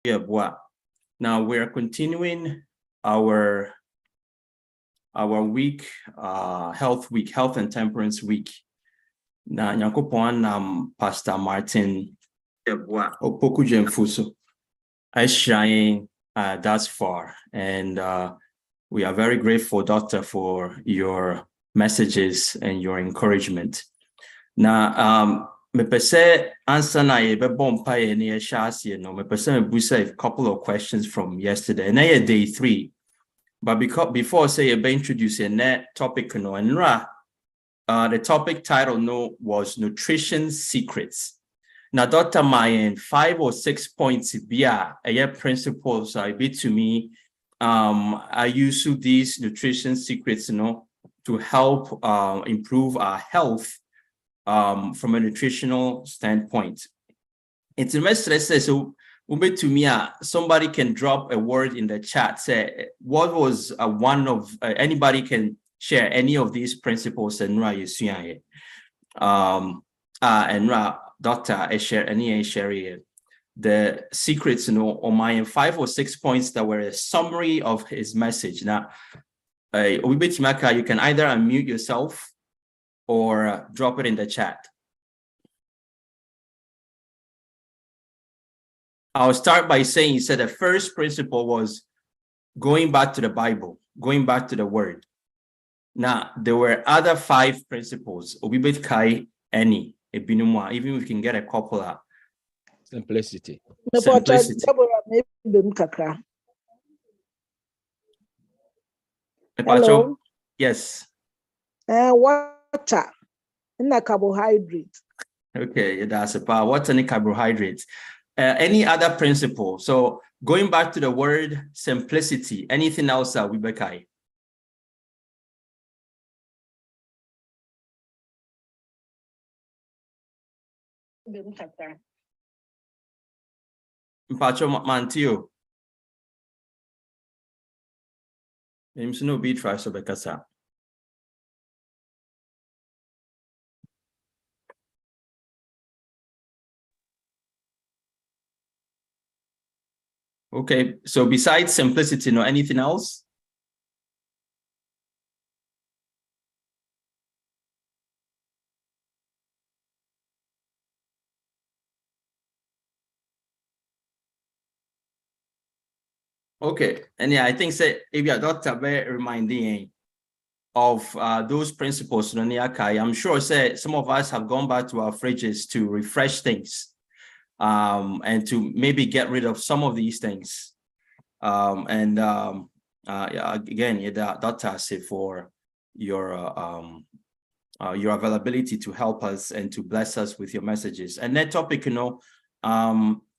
Now we're continuing our week, health week, health and temperance week. Na Nyankopon Pastor Martin Opoku Gyamfi I shine thus far, and we are very grateful, Doctor, for your messages and your encouragement. Now, me pese answer na ye be bompa ye ne ye no me pese me busa a couple of questions from yesterday. And na day 3. But because before say you be introduce a net topic no and the topic title was nutrition secrets. Now, Dr. Mayen, 5 or 6 points a principles I be to me. I use these nutrition secrets, to help improve our health from a nutritional standpoint. It's a message says so to me, somebody can drop a word in the chat, say what was one of anybody can share any of these principles and Doctor, I share any share the secrets, on my 5 or 6 points that were a summary of his message. Now, you can either unmute yourself or drop it in the chat. I'll start by saying, he said the first principle was going back to the Bible, going back to the word. Now, there were other 5 principles. Even if we can get a couple of simplicity. Hello. Yes. Water and the carbohydrate. Okay, that's about water and carbohydrates. Any other principle? So going back to the word simplicity, anything else, Wibekai? Mpacho Mantio. No be try so bekasa. Okay, so besides simplicity, anything else? Okay, and yeah, I think say if you're Dr. Bear reminding of those principles, I'm sure say some of us have gone back to our fridges to refresh things, and to maybe get rid of some of these things. Again, Dr. say for your availability to help us and to bless us with your messages. And that topic,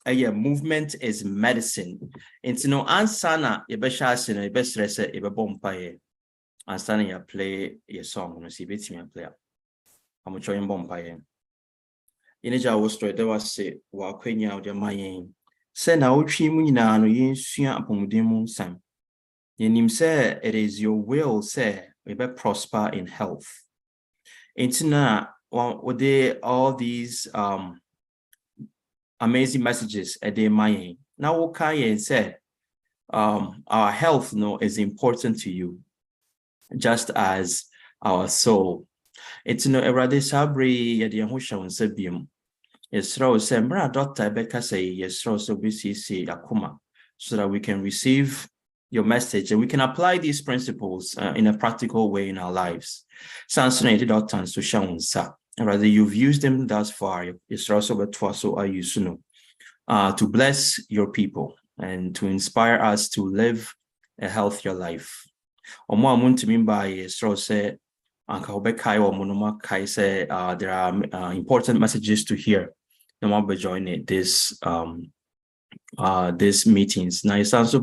movement is medicine. And ansana ansana ya play your song. See bit me play. I'm trying bompaye. Ineja was straight there was say wa kwenya of your mayen. Say na utwi mu nyina no yensua apomuden mu nsam. Yenim say it is your will say we be prosper in health. Intina all these amazing messages at the mayen. Now okay and say our health is important to you, just as our soul. It's erade sabri yadi husha unsebium. Yesro sembra Dr. Becca say yesro so BCC akuma, so that we can receive your message and we can apply these principles in a practical way in our lives. Sansonate Dr. so shaunsa. Rather, you've used them thus far. Yesro so betwaso are you to bless your people and to inspire us to live a healthier life. Omo amuntu mimba yesro say there are important messages to hear. No be joining this these meetings. Now it's also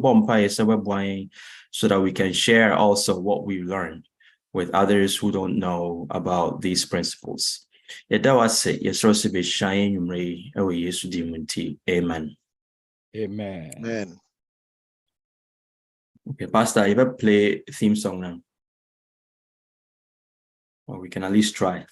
so that we can share also what we learned with others who don't know about these principles. Amen. Amen. Okay, Pastor, you ever play theme song now? Or we can at least try.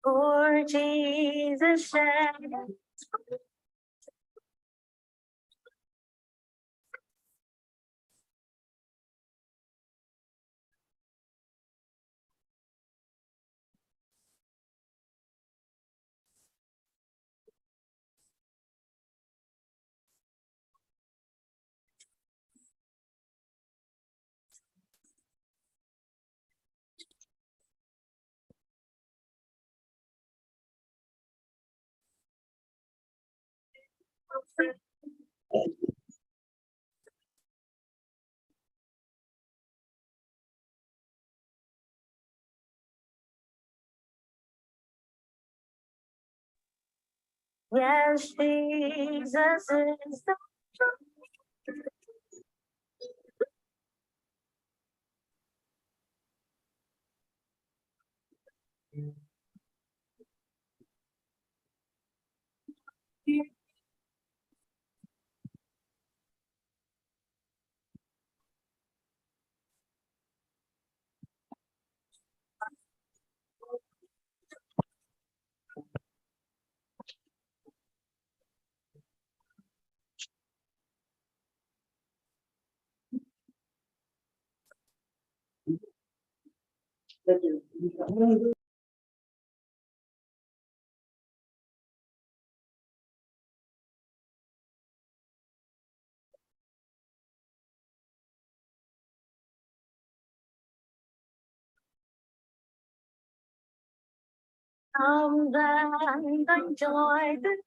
For Jesus shed yes, Jesus is the the joy that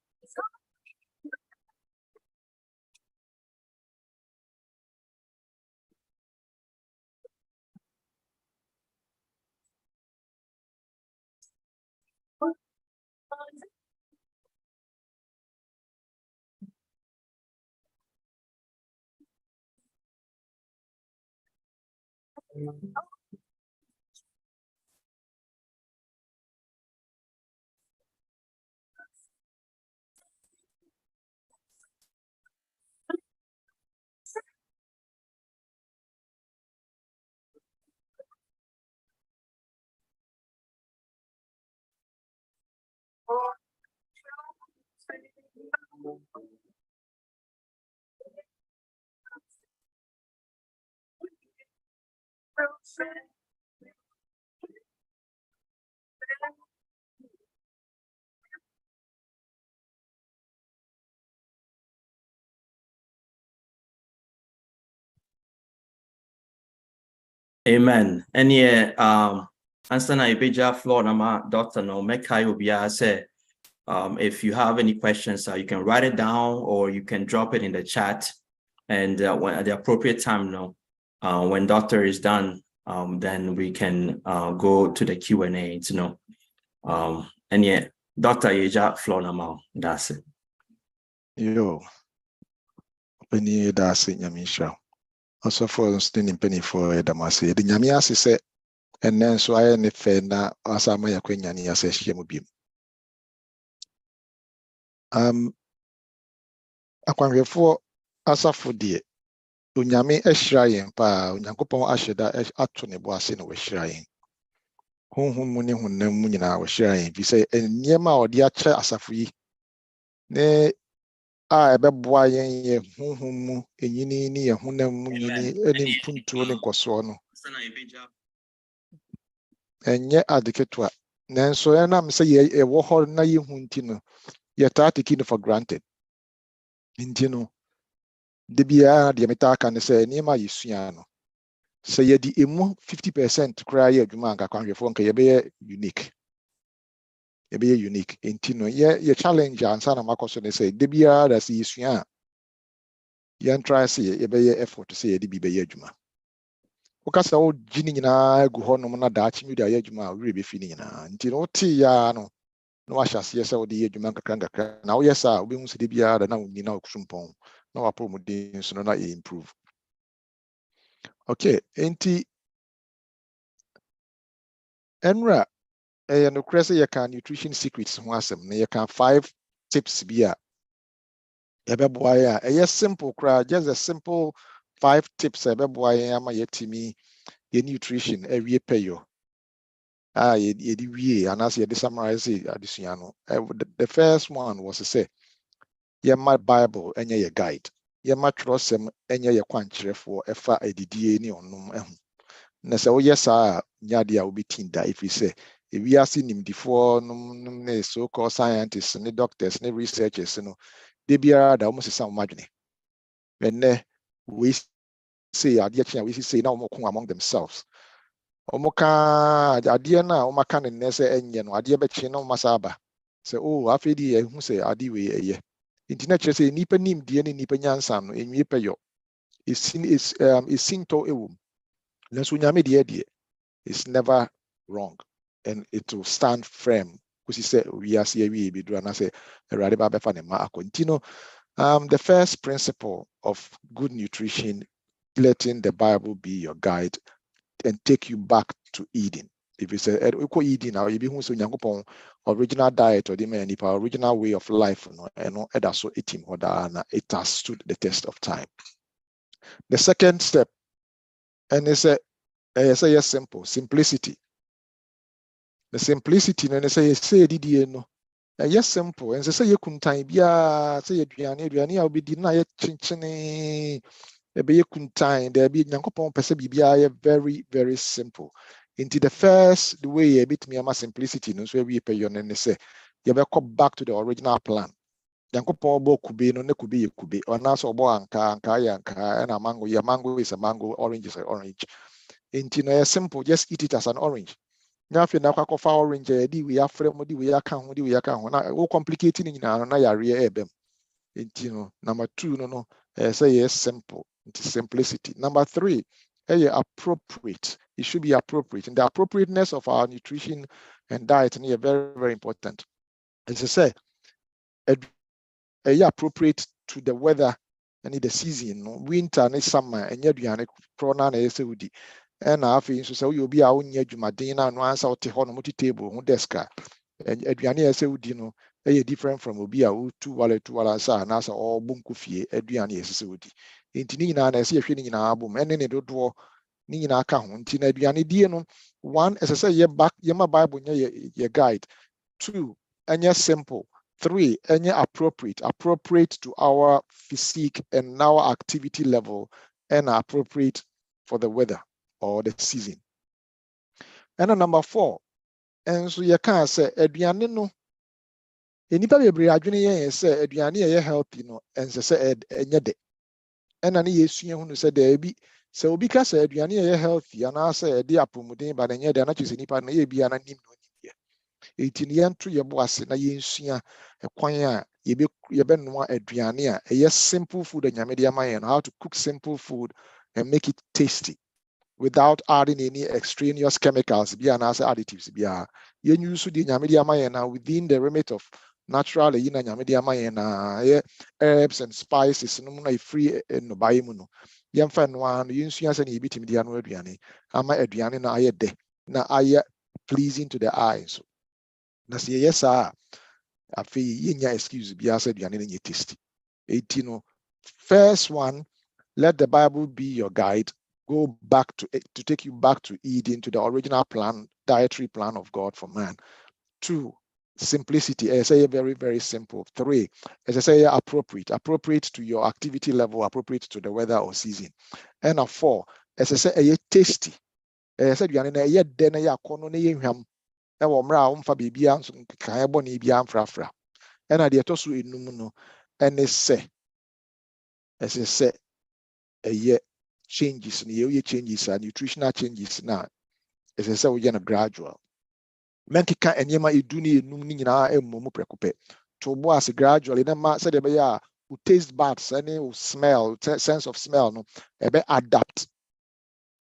Amen. And answer na ibeja floor nama Dr. No Mekai Obia say if you have any questions, you can write it down or you can drop it in the chat. And when at the appropriate time, when Doctor is done, then we can go to the Q&A, and Dr. Yeja floor nama. That's it. Yo, penny that's it, Yamisha. Also for standing penny for Damasi. The Yamias is it, and then so I any fena as I may acquaint Yania says she will be. Aquan for Asafo dear. Unyame a shrine pa, Unyakopon Asheda atone boasin with shrine. Whom money who no munina was shrine. We say, and Yama or dear chair Asafi. Ne beboa yen honhom enyini ne yehunam nyini ene mpuntuo ne nkoso no enye adeketwa nanso enam se ye wo hɔ na yehu nti no ye take it for granted nti no de bia de meta aka ne se ni ma yesua no Say ye di emu 50% cry ye adwuma anka kwanhwefo nka ye be unique. Ye be unique. Enti no ye challenge ansa na makoso ne say de bia da se yesua. Ye try say ye be ye effort to say ye di bi be ye adwuma. Okasa o gini nyina gu ho no na da achi media ye adwuma we be fi ni nyina. Enti no ti ya no wa hyase ye say o di ye adwuma nkakra na wo yes a obi hu se de bia da na woni na okusumpon na wa promote so no na e improve. Okay, enti enra no krese ye kan nutrition secrets ho asem na ye kan 5 tips bia ye beboa ye simple kra, just a simple 5 tips ye beboa ye ama ye timi ye nutrition ewie peyo ye di wie anas ye summarize adesua no. The first one was to say ye my Bible enye ye guide, ye ma trosem enye ye kwankyerefo efa edidie ni onum ehu na se wo yes a nyade a obitin da if we say we are seeing nimdifo no so called scientists ne doctors ne researchers no de biara da almost some madwene when we say ade chia we say na omokon among themselves omoka ade na omaka ne ne se enye no ade be chi na omasaba say oh afedi e hu say ade we eye internet say nipa nimdie ne nipa nyansa no enwie peyo is seen to ewum na so nyame de it's never wrong and it will stand firm because he said we are see we be do and I say the first principle of good nutrition, letting the Bible be your guide and take you back to Eden. If you say equal Eden now, you be who so original diet or the original way of life, and that's so eating or it has stood the test of time. The second step, and it's yes, simple simplicity. The simplicity no say didie no yes simple and say you kuntan bia say aduane a obedi na ye chinchine e be kuntan there be nyankopon pese bibia very very simple. Into the first the way you bit me ama simplicity no so we pay your ne say you be come back to the original plan. Nyankopon bo kube no ne kube ye kube ona so bo anka ya anka na mango is a mango, orange is an orange. Into no simple, just eat it as an orange. Gyamfi na kwakofa orange di we afre mo di we aka ho na wo complicating nyina na yare ebem. Number 2 no say yes simple, it's simplicity. Number 3 appropriate. It should be appropriate, and the appropriateness of our nutrition and diet is very very important. As I say, appropriate to the weather and the season, winter and summer and yaduane prona na yese udi. And afi so say you be a wonya dwumaden na no ansa wote ho no moti table ho desk and aduane yese udi no different from obi a tu wala sa na sa o bunku fie aduane yese udi. Enti ni nyina na yese yehwe ni nyina abom ene ne dodo ni nyina aka ho nti na aduane die no one as I say ye my Bible nya ye guide. 2 anya simple. 3 anya appropriate to our physique and our activity level and appropriate for the weather or the season. And number 4, and so you can say aduane no enipa bebre adwene yen say aduane ye healthy no and say enye de and na ye sua hu no say there bi say obi ka say aduane ye healthy and say de apomuden ba na enye de na chese nipa na ye bia na nim no nim ye etini yentu ye bo ase na ye sua ekwan a ye be no aduane a ye simple food anyame de amaye, how to cook simple food and make it tasty without adding any extraneous chemicals, additives. You use the nyamediamayena within the remit of natural herbs and spices. No free no buy muno. Yamfan one use as an ebit mediano aduane. Ama aduane na aye de na aye pleasing to the eyes. Na say yes I feel yenya excuse biasa aduane na tasty. 18. First one, let the Bible be your guide. Go back to take you back to Eden, to the original plan, dietary plan of God for man. 2, simplicity. As I say, very, very simple. 3, as I say, appropriate to your activity level, appropriate to the weather or season. And 4, as I say, tasty. As I said, you are then a corner name him. And umfa bibia so kan ebo na bia amfrafra. And I tosu enum no and say, as I say, changes, nutritional changes now. As I say, we're gradual. Menkika enyema iduni enum ni nyina emmomu prekope. To boas gradually na ma said be ya taste buds any smell sense of smell no ebe adapt.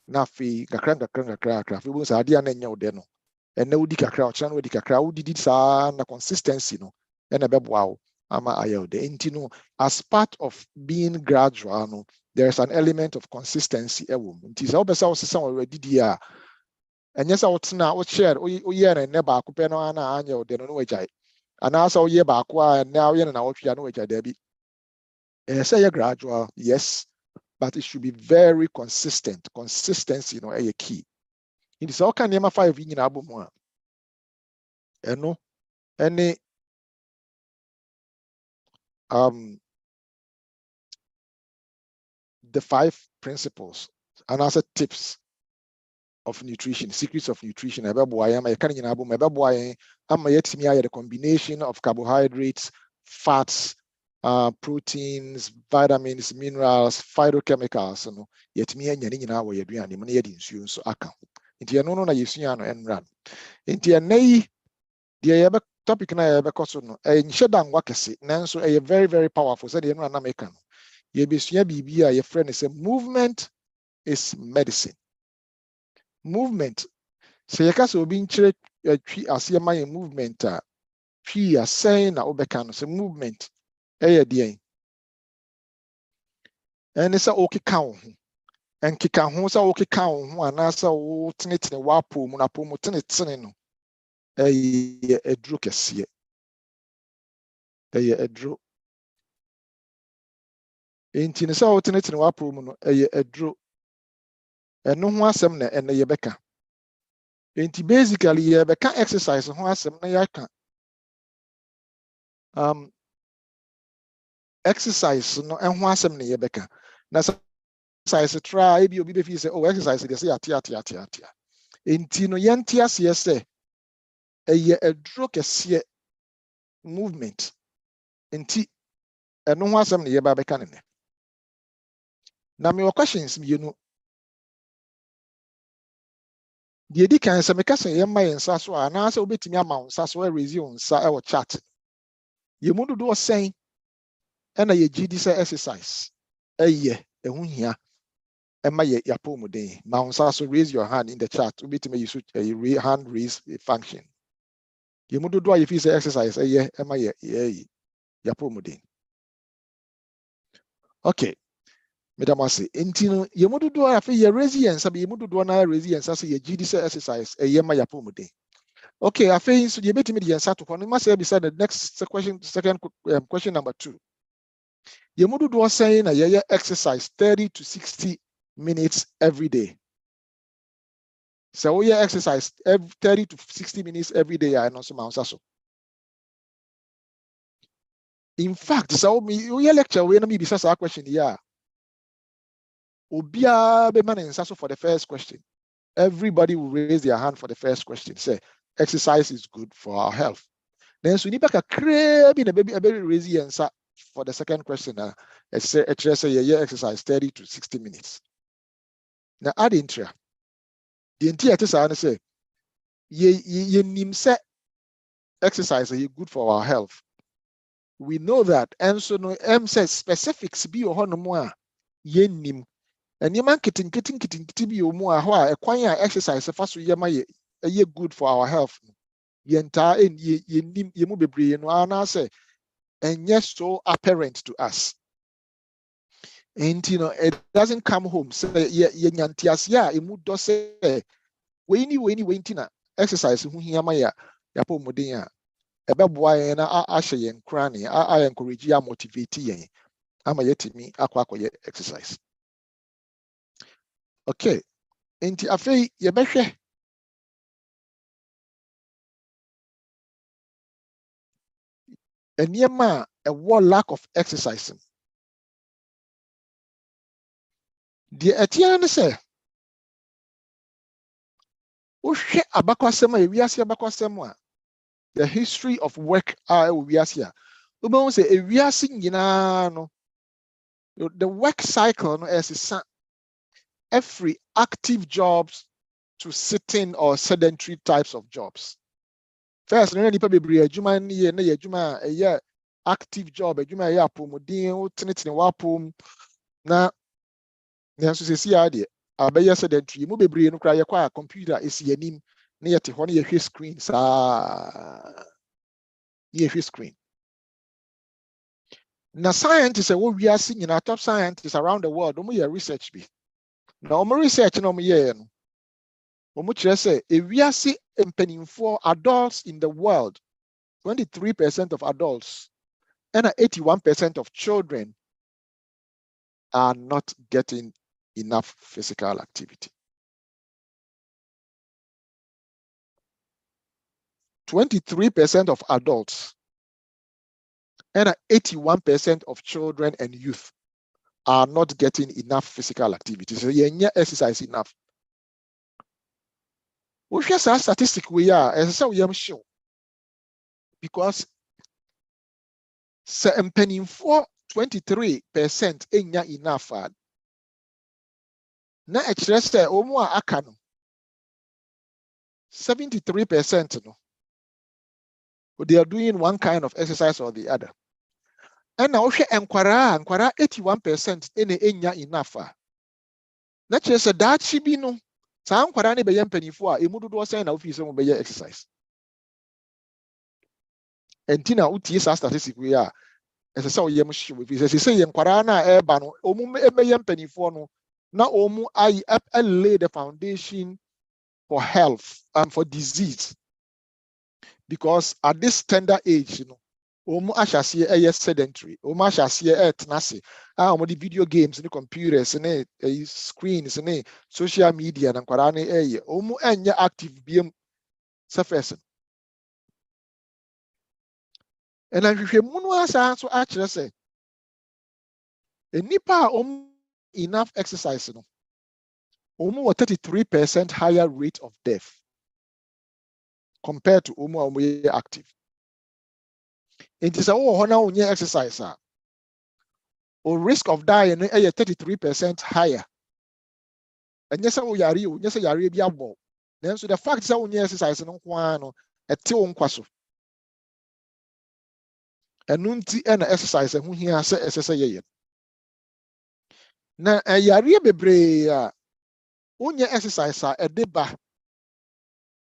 Na fi kakra fi bu sa ade na nya ode no. Ene wudi kakra o chana wudi kakra wudi sa na consistency no ene be boa ama ayode. Enti no as part of being gradual no there's an element of consistency ewom. Enti sa obesa o sesa o didi a and yes, I would now share year and never kupeno ana anyo de no which I and also year back and now yen and I watch no which I debi. Say a gradual, yes, but it should be very consistent. Consistency, a key. It is all kind of 5 in album one. And no any the 5 principles and also tips of nutrition, secrets of nutrition. The combination of carbohydrates, fats, proteins, vitamins, minerals, phytochemicals. Yet me and Yanina were doing the money in so account. Into no Yasuano and run. Into a nay, the topic na because no and shedan wakasi nanso a very, very powerful. Said the American. Ye bisuya bibia your friend is a movement is medicine. Movement. So you can so being tree as your my movement tree as saying na obekano so movement dear and it's a okay count and kika ho so okay count ho anasa wo tenetene wapo mu na po mu tenetene no edru kese edru enti ne so wo tenetene wapo mu no edru eno ho asem na ene ye beka. And basically, you can exercise exercise no and one some near becca. Now, exercise try be obedient. Say, oh, exercise, they say, atia. In Tino Yantias, yes, say, a stroke a movement. In T and no one some near Babecan. Now, my questions, you know. The edi kan se meka se yemma yensa so ana se obetimi ama wonsa so resume sa e wo chat ye mu dodo sen na ye gidi se exercise eye ehun hia e ma ye yapo mu den ma wonsa so raise your hand in the chat obetimi use a hand raise function ye mu dodo ye fi se exercise eye e ma ye yapo mu den. Okay, Madam Ase, intino ye mu dodo afi ye raise yensa be ye mu dodo na raise yensa se ye gidi se exercise eye ma yapo mu den. Okay, I think so. You bet me the answer to one. Must say beside the next question. Second question number 2. You mudu do saying a exercise 30 to 60 minutes every day. So we exercise 30 to 60 minutes every day. I know some answers. In fact, so we lecture we na me bisa sa question here. Obia be man answer for the first question. Everybody will raise their hand for the first question. Say exercise is good for our health. Then so nipa kakra bi na baby raise answer for the second question. Say exercise 30 to 60 minutes. Now add intra. The entire tesa say ye nim say exercise is good for our health. We know that, and so no says specifics be or no more ye nim. And you man kitting be or more a quiet exercise fast ye good for our health. Ye entire in ye nim ye move be and say and yes so apparent to us. And you know it doesn't come home say ye nyantias ya imu do say we ni tina exercise hu hia ma ya yapo modin a ebeboa yen na ahye yen kra ne a encourage ya motivate yen ama yetimi akwa exercise. Okay, enti afei ye behwe eniema a lack of exercising. The etian say wohwe abakwasem a ewiase abakwasem a the history of work ewiase a ubon say ewiase nyina no the work cycle no as every active jobs to sitting or sedentary types of jobs. First, no nipa bebree adwuma ne ye na ye adwuma a active job adwuma ya apomodin wo tenetene wapom na nso sesi ade abɛyɛ sedentary mu bebree no kra yɛ kwa computer esi anim na yɛte hɔ na yɛhwɛ screen saa yɛhwɛ screen. Na scientists ɛwɔ wiase nyinaa, top scientists around the world wɔn yɛ research bi. Na wɔn research na wɔn yɛɛ no wɔn kyerɛ sɛ ewiase mpanimfoɔ adults in the world 23% of adults and 81% of children are not getting enough physical activity. 23% of adults and 81% of children and youth are not getting enough physical activity. So you exercise enough. We share some statistic we are as we am sure because for 23% enya enough. Na actually say omo aka no 73% no. They are doing one kind of exercise or the other. And now enkwara 81% enya enough. Na kyerɛ sɛ daakye bi no saa nkwara ne bɛyɛ mpanimfo a emu dodoɔ sɛn na wofi sɛ mo bɛyɛ exercise. Enti na wotie saa statistic we a ɛsɛ sɛ woyɛ mo hyew fi sɛ sɛ yɛ nkwara na ɛreba no ɔmo bɛyɛ mpanimfoɔ no na ɔmo lay the foundation for health and for disease. Because at this tender age, you know, omo ahyase ɛyɛ sedentary, omo ahyase ɛtenase, omo the video games, the computers, ne screens, ne social media, na nkwara ne ɛyɛ, omo ɛnyɛ active biem surface. And I hwehwɛ mu no asa so akyerɛ sɛ, nipa omo enough exercise no, omo 33% higher rate of death compared to omo active. It is a whole exercise. Or risk of dying 33% higher. And yes, yari be abo. Then so the fact is that exercise no kwano ete onkwaso. Enunti na exercise hu hia se esese ye. Na yari bebre a onye exercise a edeba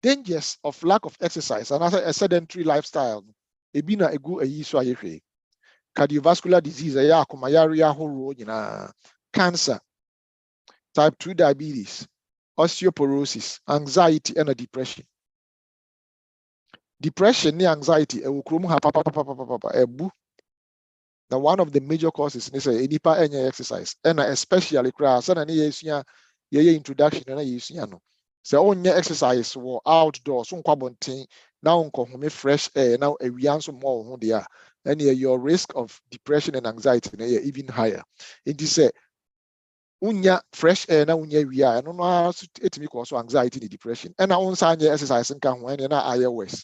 dangers of lack of exercise and a sedentary lifestyle. Ebina egu ayi so ayehwe. Cardiovascular disease, cancer, type 2 diabetes, osteoporosis, anxiety, and depression. Depression and anxiety, now one of the major causes is nipa exercise, and especially class and introduction and so on exercise or outdoors, now fresh air, now a wianso more there. And your risk of depression and anxiety even higher. It is a unya fresh air na unya wia. I don't know how it may cause anxiety and depression. And I won't sign exercise and can when na iOS.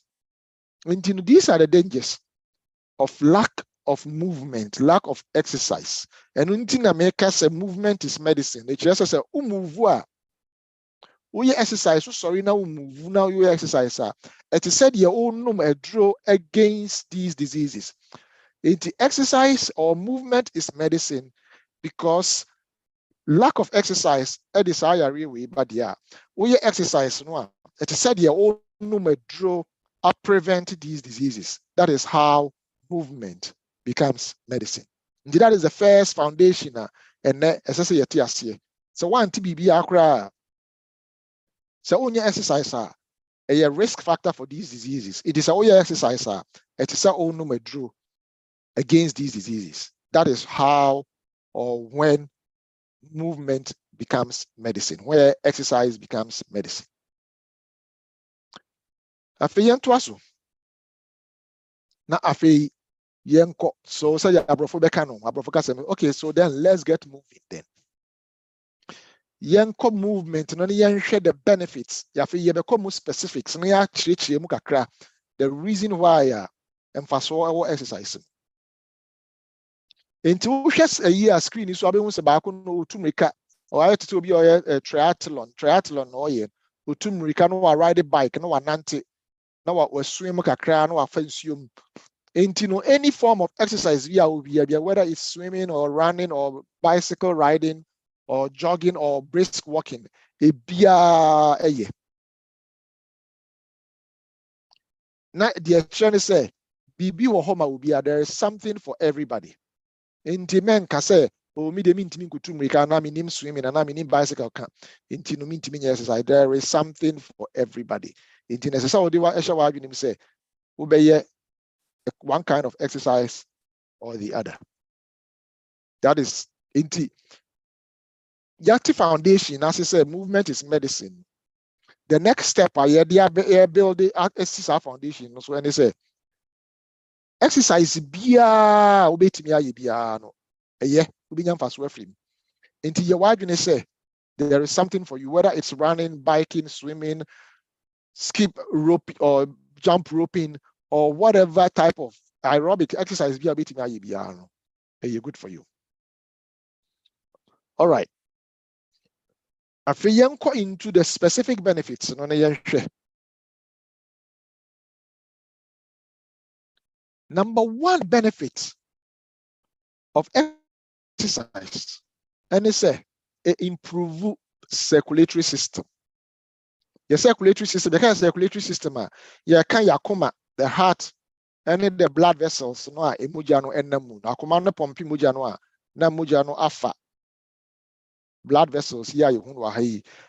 These are the dangers of lack of movement, lack of exercise. And until make us a movement is medicine. It just says move. We exercise, so sorry now move now you exercise. It is said your own a draw against these diseases. The exercise or movement is medicine because lack of exercise is higher way, but yeah, we exercise no. It is said your own a draw up prevent these diseases. That is how movement becomes medicine. And that is the first foundation, and as I say, so one TBB akra. So when you exercise, a risk factor for these diseases. It is a exercise. It is our own draw against these diseases. That is how or when movement becomes medicine, where exercise becomes medicine. Afei yɛnto aso. Na afei yɛnkɔ. So say abrofo bɛka no. Abrofo ka sɛ, okay, so then let's get moving then. Yenko movement no share the benefits yafe yebeko mu specifics no ya kyerɛkyerɛ mu kakra the reason why emfaso ɛwɔ exercise nti wo hwɛ ayi a screen so abehu sɛ baako no otumrika or I to be a triathlon or ye utumrika no ride a bike no nante no what swim kakra no offensium. Ain't you know any form of exercise via whether it's swimming or running or bicycle riding or jogging or brisk walking, a bia a ye. Now the trying to say bibi wo homa will be there is something for everybody. Inti men ka say o mi de mintimi kutumrika na minim swimming na minim bicycle kan. Inti no mintimi exercise, there is something for everybody. Inti necessary odi wa ehwa adwunim say wo be one kind of exercise or the other. That is inti. Yati foundation, as I said, movement is medicine. The next step, I build the exercise foundation. So when they say exercise, bia obetimi aye bia no, yeah, obi nyam faso afrim. Inti your wife when say there is something for you, whether it's running, biking, swimming, skip rope or jump roping, or whatever type of aerobic exercise, bia obetimi aye bia no, good for you. All right. After you go into the specific benefits, number one benefit of exercise, and it's it improve circulatory system. Your circulatory system, the kind of circulatory system, the heart, and the blood vessels, no, emujano and namu. Akuma no pompi mujano, na mujano afa. Blood vessels here you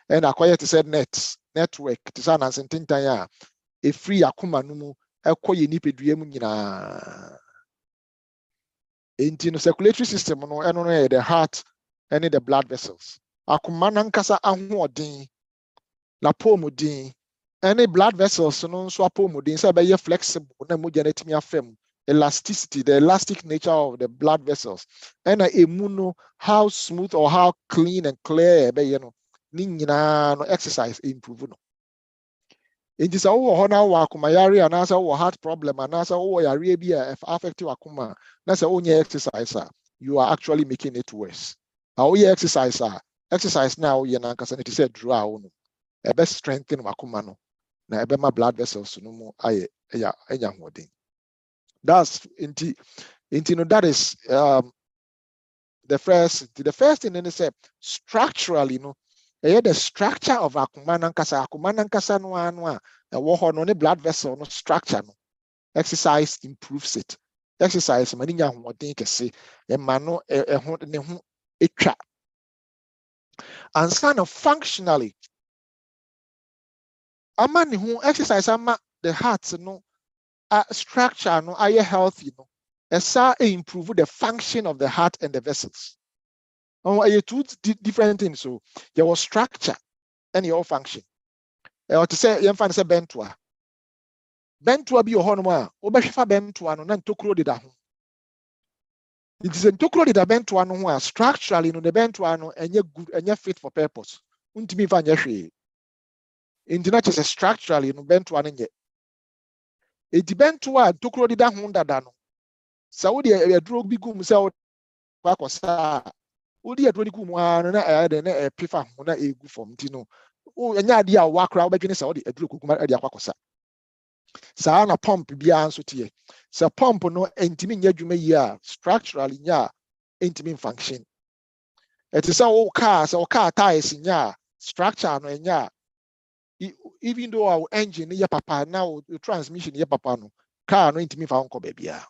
and acquire to said network to san and sentintaya a free akuma numu acquire nipedrium in circulatory system no and the heart and the blood vessels akumanan kasa ahudin la pomudin any blood vessels no so apomudin say be flexible na mo genetimi afem elasticity, the elastic nature of the blood vessels, and a how smooth or how clean and clear, no exercise improve. No. It is our honor wakumayari and answer our heart problem and answer our arabia if affective akuma. That's the only exercise. You are actually making it worse. Our exercise now, Yanankas, it is a draw. A best strengthen wakumano. Na ebe my blood vessels no more. That's into that is the first thing in say structurally the structure of akumanan kasa no anwa no blood vessel no structure no exercise improves it. Exercise mani nya hoden kese e ma no ne ho etwa and kind of functionally ama ne ho exercise ama the heart no structure no are healthy no esa improve the function of the heart and the vessels. Two different things. So there was structure and your function. To say you find say bentua bi ohonoma obehwefa bentua no na ntokuro de da ho. It is ntokuro de da bentua no ho structurally no the bentua no enye good enye fit for purpose. Untimi fa nya hwe. Intina chese structurally no bentua no nye. Edi bentua ntokuro de da ho dada no. Saudi e drug bi gum say kwakosa odi adro ni gum anu na na pifa ho na egu form ti no. Enya ade a wakra obedwene say odi adro kokuma ade akwakosa. Sa na pump bia nso tie. Sa pump no entimi nya dwuma yi a structurally nya entimi function. It is all car tires nya structure no nya even though our engine ye papa now transmission ye papa no car no entimi fa onko bia.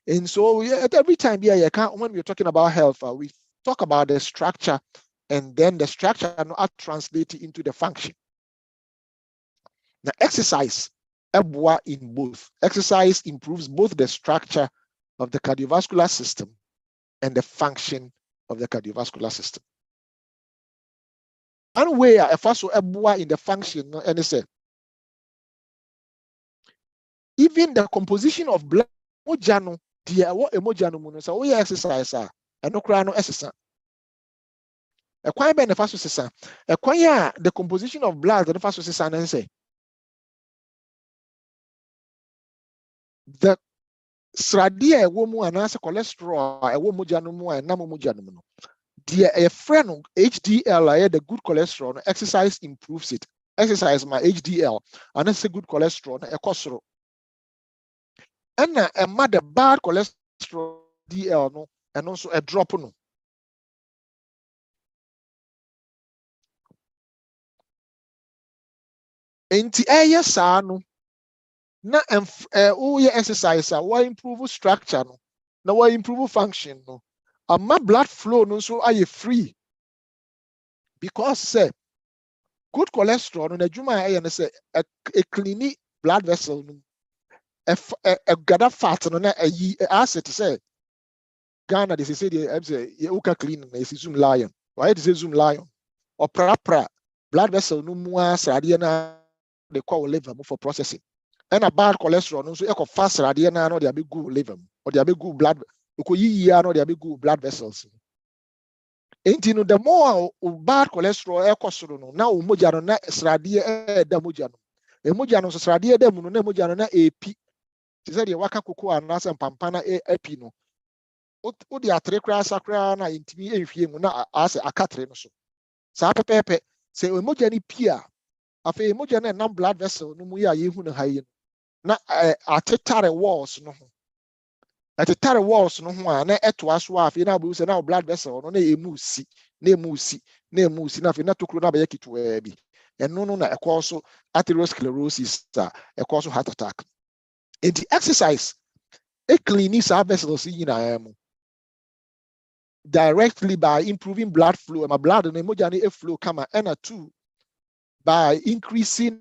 And so at every time when we're talking about health, we talk about the structure and then the structure are translated into the function. Now exercise in both. Exercise improves both the structure of the cardiovascular system and the function of the cardiovascular system. And where if also in the function, and they say even the composition of blood mojano dia wo emojano mu no so we exercise no kra no exercise e kwan be ne fa so sesa e kwan the composition of blood no fa so sesa na say the sradia e wo mu anase cholesterol e wo mojano mu na mojano mu no a friend HDL, the good cholesterol, exercise improves it. Exercise my HDL, and that's a good cholesterol, a cholesterol. And a mother bad cholesterol DL no, and also a drop no. Enti yes no. Na exercise why improve structure no. Na why improve function no. My blood flow no so are free. Because say good cholesterol no na juma say a clean blood vessel no. A gather fat no na asset say Ghana they say the uka clean na zoom lion. Why they say zoom lion? Or pra blood vessel no more srade na they call liver for processing. And a bad cholesterol no so e fast srade na no they be good liver or they be good blood uko yi no they be good blood vessels. Enti no the more bad cholesterol e kosoro no na umoja no na srade e da moja no. E moja no so srade da mu no na moja no na epi. Ti say the waka koko anasa pampana epi no. O di atre kra sakra na intimi ehwie mu na ase akatre no so. Sa pepepe se emoja ni pia afa emoja na nam blood vessel no mu ya yehu no hayi na atetare walls no ho. Atetare walls no ho a na eto aso afa na abu se na blood vessel no na emusi na afa na tokro na ba yakitwa bi. Eno no na ekoso atherosclerosis ekoso heart attack. And the exercise clean our vessels in directly by improving blood flow. My blood and emoji flow come and two by increasing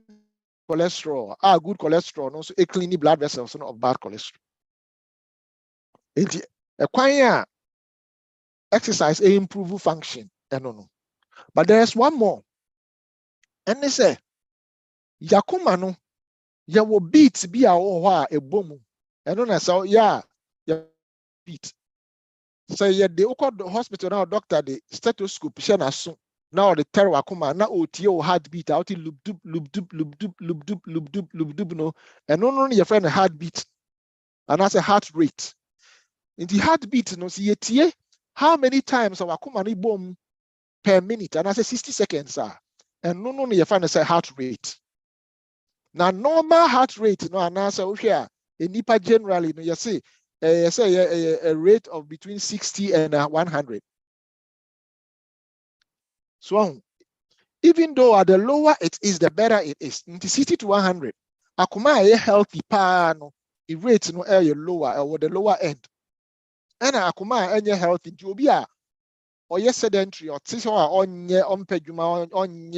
cholesterol, good cholesterol, also a clean blood vessels of bad cholesterol. And acquire exercise improve function. No. But there's one more. And they say Yakuma no ya will beat be a boom. And then I saw beat. So yeah, the hospital now doctor the stethoscope shena so now the terror akuma na OTO heartbeat out loop dub no and no your friend heartbeat and that's a heart rate. In the heartbeat no see tie how many times our akuma ni bomb per minute and I say 60 seconds and no your friend say heart rate. Now normal heart rate no and answer here in nipa generally no you say a rate of between 60 and 100. So even though at the lower it is, the better it is. 60 to 100. Akuma a healthy no, the rate no lower or the lower end. And akuma a healthy jobia or yes sedentary or tissue on peduma on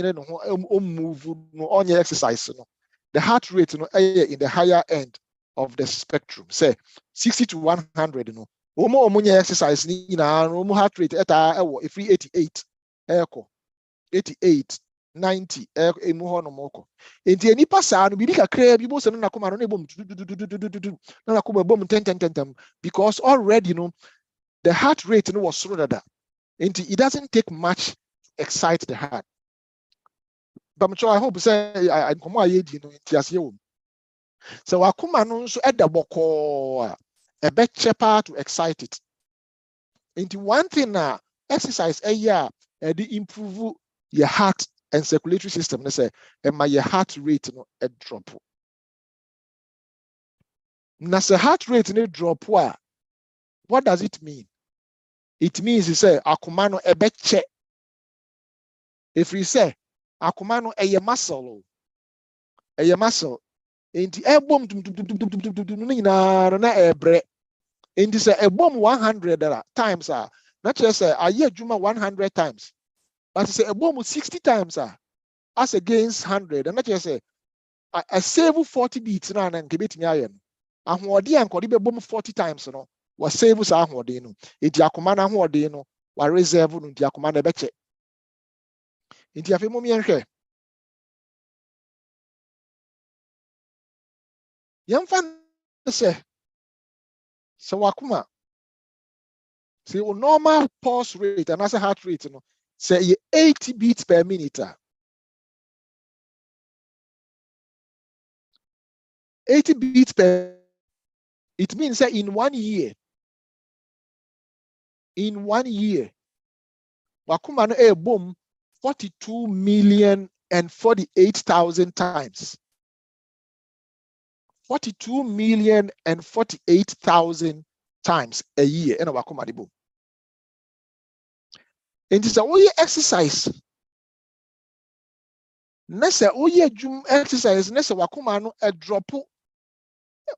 move no on exercise no. The heart rate no in the higher end of the spectrum. Say 60 to 100 no. Omo exercise ni na omo heart rate eta if 88 echo 88 90 emu ho no moko enti enipa saa no bi di kakra bi bo se no nakoma no ebom na nakoma ebom 10 because already no the heart rate no was slow dada enti it doesn't take much to excite the heart. But I hope say I come ayedi no enti ase wo so wakoma no nso eda boko a bit cheaper to excite it. Enti one thing exercise the improve your heart and circulatory system. They say, and my heart rate no a drop. Now, the heart rate no drop. What does it mean? It means you say akumano a betche. If we say akumano a muscle, in the air bomb na air break. In this a bomb 100 times not just a year juma 100 times. But say a bomb 60 times as against 100, and not just say I save 40 beats now and kebit me iron. And what the uncle be bomb 40 times, no, was save us a hodino. It Yakumana hodino, or reserve on Yakumana betche. It Yafimomi and share. Young fan say, so Wakuma. See, normal pulse rate and as a heart rate, no, say 80 beats per minute. 80 beats per, it means that in 1 year, wakoma no boom 42,048,000 times. 42,048,000 times a year and wakoma de boom. And it's a exercise. Nessa exercise nessa wakoma no drop.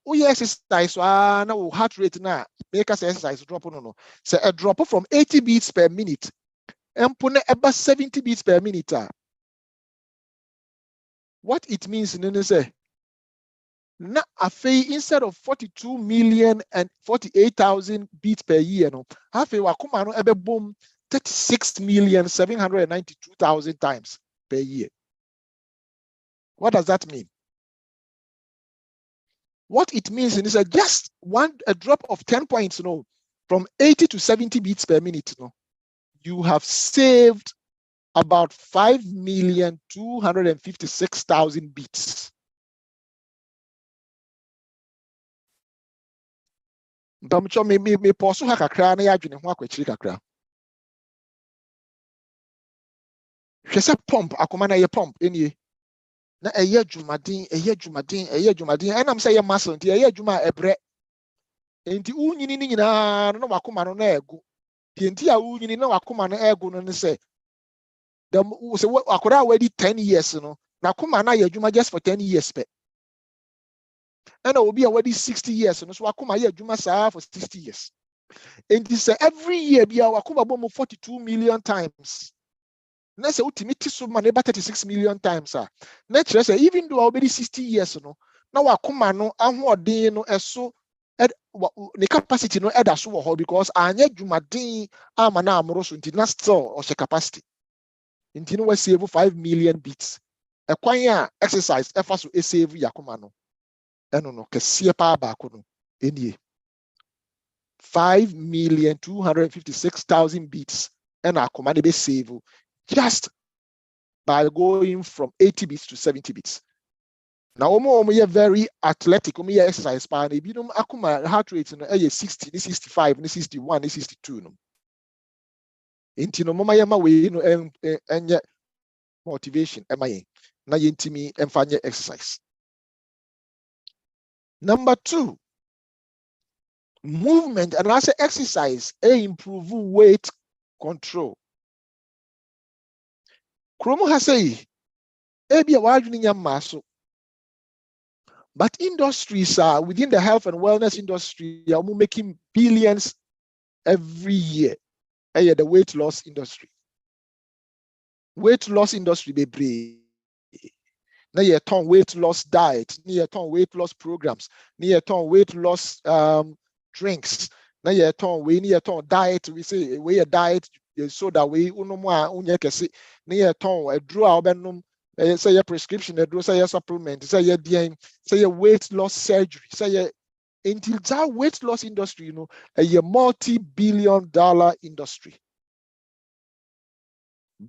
Exercise na heart rate na make us exercise drop no. So a drop from 80 beats per minute. And put about 70 beats per minute. What it means is say na afei instead of 42,048,000 beats per year no afei wakoma no ebe boom 36,792,000 times per year. What does that mean? What it means is just a drop of 10 points from 80 to 70 beats per minute you have saved about 5,256,000 beats. Me pause ha kakra na ya adwene ho akwachiri kakra. Hwese pump akoma na ye pump enie. Na eye dwumadin and am say ye muscle nti eye dwuma ebre. Enti unyini ni nyina no wakoma no na egu. Enti a unyini na wakoma no egu no ne say so akora already 10 years no na akoma na ye dwuma just for 10 years pe. And will be already 60 years so wakoma ye dwuma saa for 60 years. And this every year be wakoma bom 42 million times. Na say ultimate so man about 36 million times na kire say even though already 60 years no na wakoma no ahoɔden no ɛso the capacity no ɛda so wɔ hɔ because anya dwumadin ama na amoro so nti na still ɔhyɛ capacity nti no we save 5 million beats ɛkwan a exercise ɛfa so save yakoma no ɛno no kɛseɛ paa baako no ɛnie 5,256,000 beats ɛna akoma no be save just by going from 80 beats to 70 beats. Now, omo very athletic, omo exercise pa na ebinum akoma heart rate no 60, 65, 61, 62 no. Enti no mama ye ma we no enye motivation ema ye na ye ntimi emfa nye exercise. Number 2, movement and also exercise improve weight control. Kromo ha say ebi a wadwene nya maso. But industries are within the health and wellness industry are making billions every year. The weight loss industry. Weight loss industry be na ye ton weight loss diet, na ye ton weight loss programs, na ye ton weight loss drinks, na ye ton diet, we say we a diet so that we unomo a unye kese, na ye ton aduro a obenum say your prescription, say your supplement, say your DM, say your weight loss surgery, say your until that weight loss industry, a multi-billion-dollar industry.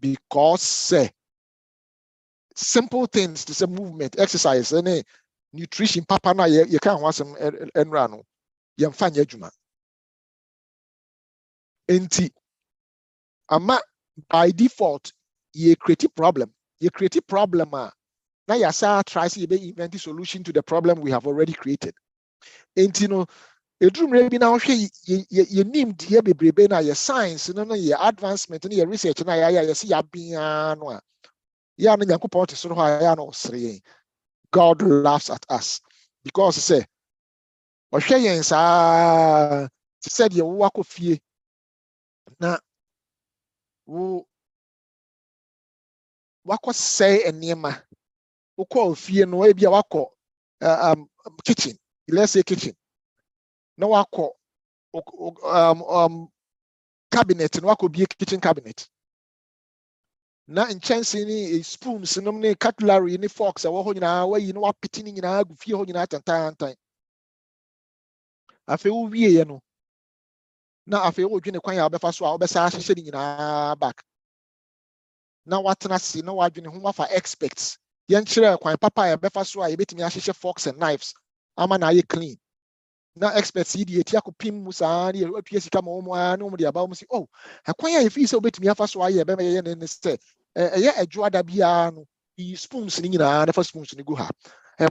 Because simple things to say movement, exercise, and nutrition, papa na you can't want some enrano. You find your juma. Enti ama by default, you create a problem. You create a problem. Now you say try to invent a solution to the problem we have already created. And a dream maybe now you named here be na your science, your advancement, your research, na ya see ya biano. Ya na Yakupon to so God laughs at us because say Oshayens said you walk of fear. Na wako say a nema. Wako fear no be a wako kitchen. Let's say kitchen. No wako cabinet and wako be a kitchen cabinet. Na in chance any spoons and cutlery any forks or where you know what pitting in a few hundred time. I feel we no. Now I feel you quite a before so I'll be sitting in our back. Now what I see no I didn't home for experts. Young children quite papa a before so I bet me forks and knives. I'm an eye clean. na experts yi die tia ko pim musa ne atue sika ma omo a no mo de aba mo si oh akwan ya efi se obetumi afa so aye be ye ne se eye adwoada bia no yi spoons ni nyina na fa spoons ni go ha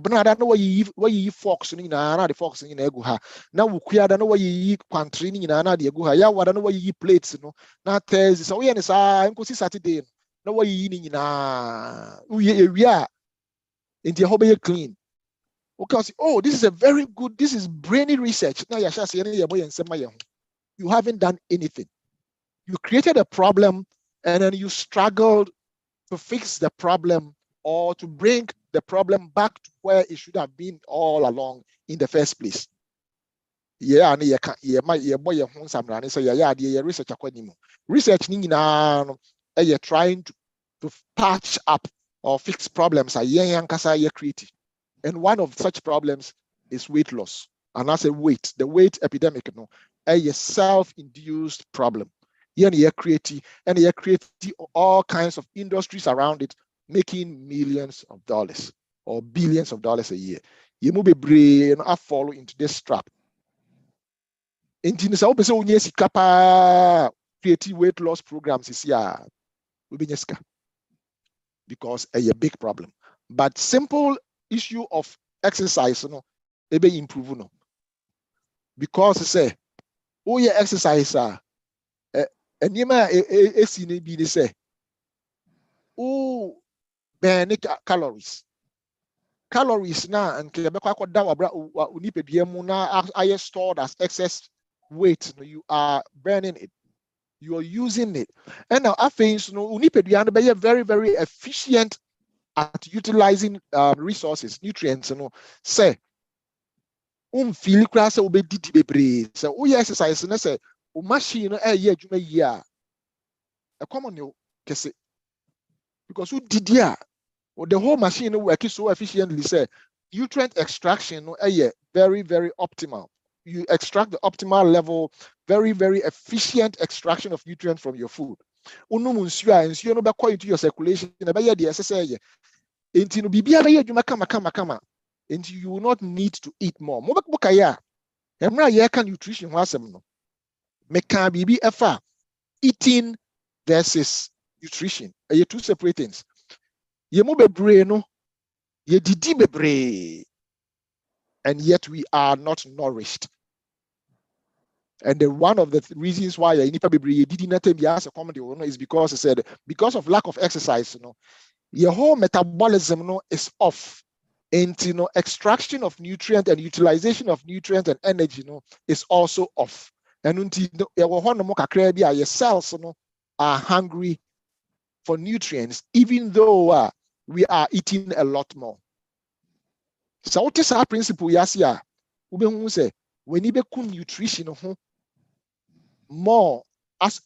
benada na wayi forks ni nyina na de forks ni nyina egu ha na wukuada na wayi kwantri ni nyina na de egu ha ya wada na wayi plates no na Thursday so we ne sa nkosi Saturday na wayi ni nyina uye ewia enti e ho be clean. Okay, oh, this is a very good, this is brainy research. Now you haven't done anything. You created a problem and then you struggled to fix the problem or to bring the problem back to where it should have been all along in the first place. Yeah, and research research you're trying to patch up or fix problems creative. And one of such problems is weight loss. And I say the weight epidemic, a self-induced problem. You create all kinds of industries around it, making millions of dollars or billions of dollars a year. You move a brain, I follow into this trap. Create weight loss programs is because a big problem. But simple issue of exercise ebe improve no because say oh yeah exercise enima esi ne bi ni say oh burn calories na nke be kwa da wabra unipadua mu na are stored as excess weight. You are burning it, you are using it, and now after unipadua no be very very efficient at utilizing resources, nutrients, say feel class will be bebre. So we exercise and say machine year a common you because who did the whole machine working so efficiently. Say nutrient extraction very very optimal. You extract the optimal level, very very efficient extraction of nutrients from your food. Ensure no back into your circulation the SSA. Until kama. And you will not need to eat more. Mobakaya, Emra Yaka nutrition wasem no. Meka bibi efa eating versus nutrition. Are two separate things. Ye mo bebre no, ye didi bebre, and yet we are not nourished. And then one of the reasons why ye nipa bebre ye didi not be as a comedy is because I said because of lack of exercise, your whole metabolism is off. And extraction of nutrient and utilization of nutrient and energy is also off. And your cells are hungry for nutrients, even though we are eating a lot more. So what is our principle? Yes, yeah. When you be nutrition more as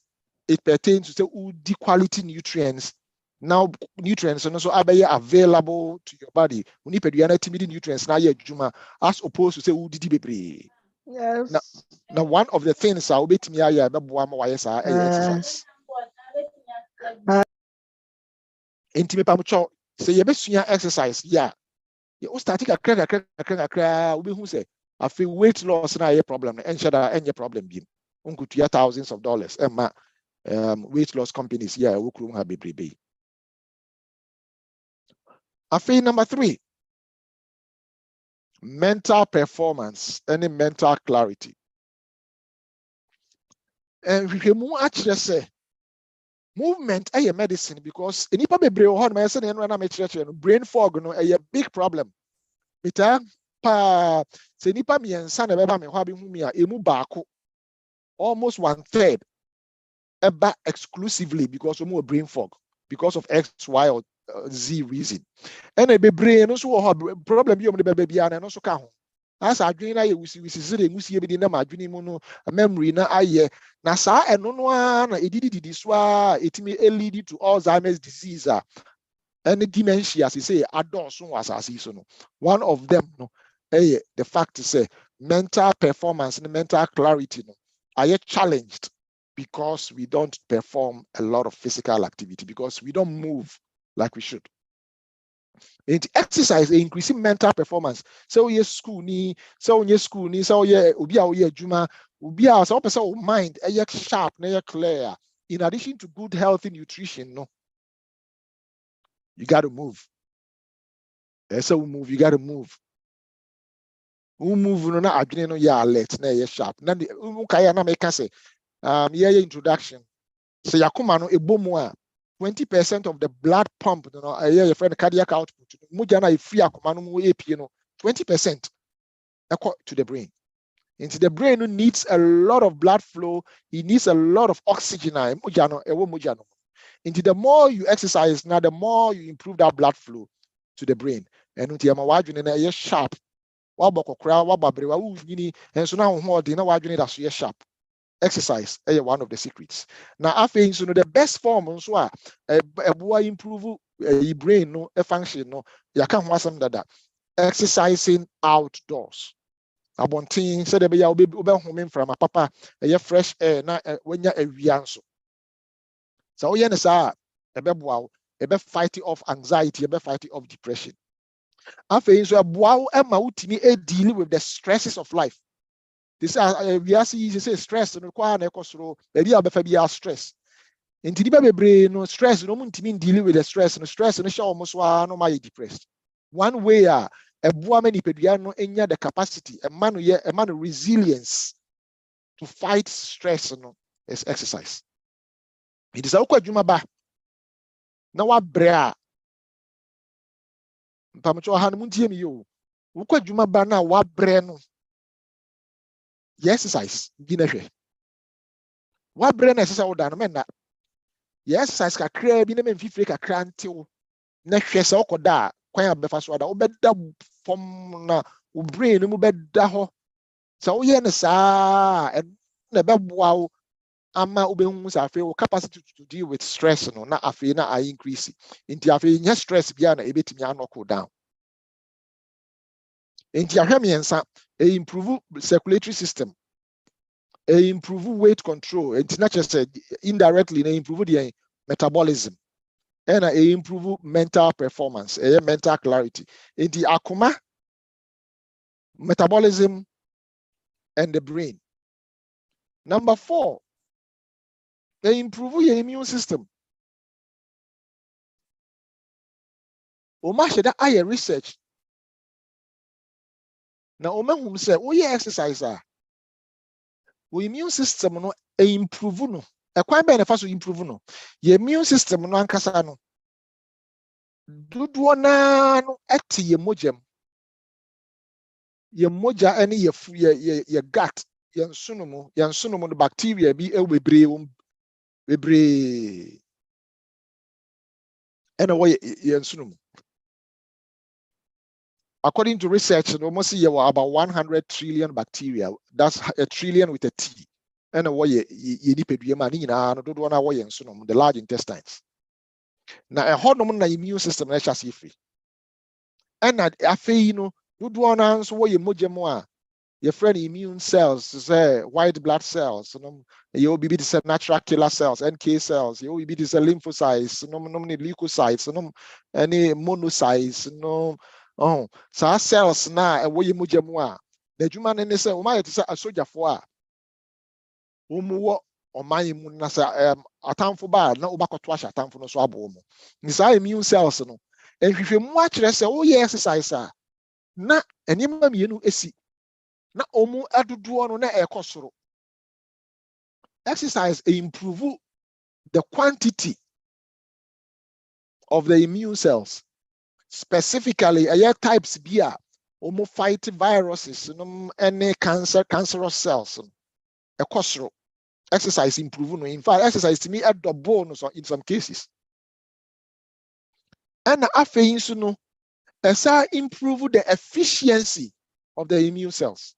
it pertains to the quality nutrients. Now nutrients are also available to your body. We need nutrients now as opposed to say Yes. now one of the things I will be exercise. Intimate pamucho say you best exercise. Yeah. You start a we who say I feel weight loss na a problem and any problem be thousands of dollars. Weight loss companies we could have be. After number 3, mental performance and mental clarity. And we can actually say movement is a medicine because any brain fog is a big problem. Almost 1/3 exclusively because of more brain fog because of X, Y, or Z reason. And a brain also problem you baby and also count. As I dream, I see memory na aye na sa eno no na edidi so it may lead to Alzheimer's disease and dementia as say adults as no. One of them the fact is say mental performance and mental clarity are challenged because we don't perform a lot of physical activity, because we don't move like we should. It exercise increasing mental performance. So you school ni, so you school ni, so you ubia juma, ubia so person mind sharp, clear. In addition to good healthy nutrition, no, you got to move. So move, you got to move. Move no na adwene no ya alert na sharp. Na kaya na make say introduction. So yakuma no ebomu a 20% of the blood pump, you know, your friend cardiac output. Mujana if free akuma no mu AP, 20% to the brain. Into the brain needs a lot of blood flow. It needs a lot of oxygen. Into the more you exercise, now the more you improve that blood flow to the brain. And until you're sharp. And so now sharp. Exercise is one of the secrets. Now, after the best form also improve brain no function no. You can't want some that exercising outdoors. Abontin said be ya home from a papa fresh air na when ya awianso. So we say ebe fight off anxiety, ebe fight off depression. After so aboa ema utimi deal with the stresses of life. This we are see say stress no kwa na ekosoro maybe abefa bi stress. Nti di bebre no stress no muntimi deal with the stress no show almost no ma depressed. One wayeboa many pedua no enya the capacity a man resilience to fight stress no is exercise. It is akwa adwuma ba na wa brea mpamocho ha no muntie mi yo ukwa adwuma ba na wa bre no exercise bi na hwe wa bre na exercise woda no menna exercise kakra bi na memfifire kakra ntew na hwe se okoda kwan abefa so ada obeda fom na wo brain mu beda ho so wo ye ne saa na beboa wo ama obehu sa afi wo capacity to deal with stress no na afi na I increase inti afi nya stress bia na ebetimi anoko down inti ahwe miensa improve circulatory system improve weight control inti na just indirectly na improve the metabolism and improve mental performance mental clarity inti akoma metabolism and the brain. Number 4, they improve your immune system. Oma sheda aye research. Na oma hum say we exercise we immune system no improve no. E kwan be na fa so improve no. Your immune system no ankasa no. Duduo na no ete ye mojam. Ye moja any ye gut. Yansunumu the bacteria be bebre anyway yansunumu. According to research, almost about 100 trillion bacteria. That's a trillion with a T. Anyway, the large intestines. Now a hormone na immune system na chasi free. And afi no do na so wo ye mojemo your friend immune cells, say white blood cells, you be the natural killer cells, NK cells, you be the lymphocytes, no leukocytes, any monocytes, so cells na e wo ye mujamwa. The human ne say o ma yete say a soldier for a wo o man immune na say atamfo ba na obakoto ahya atamfo no so abo mo. Ni say immune cells no ehwehwe mu a kire say wo ye exercise na enima mienu esi na omu aduduo no na ekosoro. Exercise improve the quantity of the immune cells, specifically types bia omu fight viruses any cancerous cells ekosoro. Exercise improve no. In fact, exercise to me at the bonus in some cases. And after no improve the efficiency of the immune cells.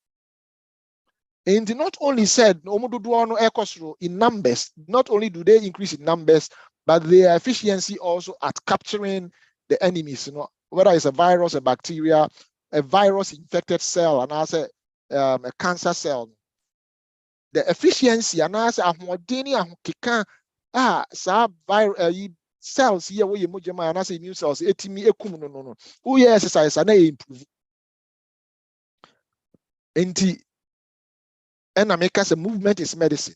And not only said in numbers, not only do they increase in numbers, but their efficiency also at capturing the enemies, whether it's a virus, a bacteria, a virus infected cell, and also a cancer cell. The efficiency and also cells here we moja ma na say immune cells etimi ekum no who ye exercise na improve enti and I make us a movement is medicine.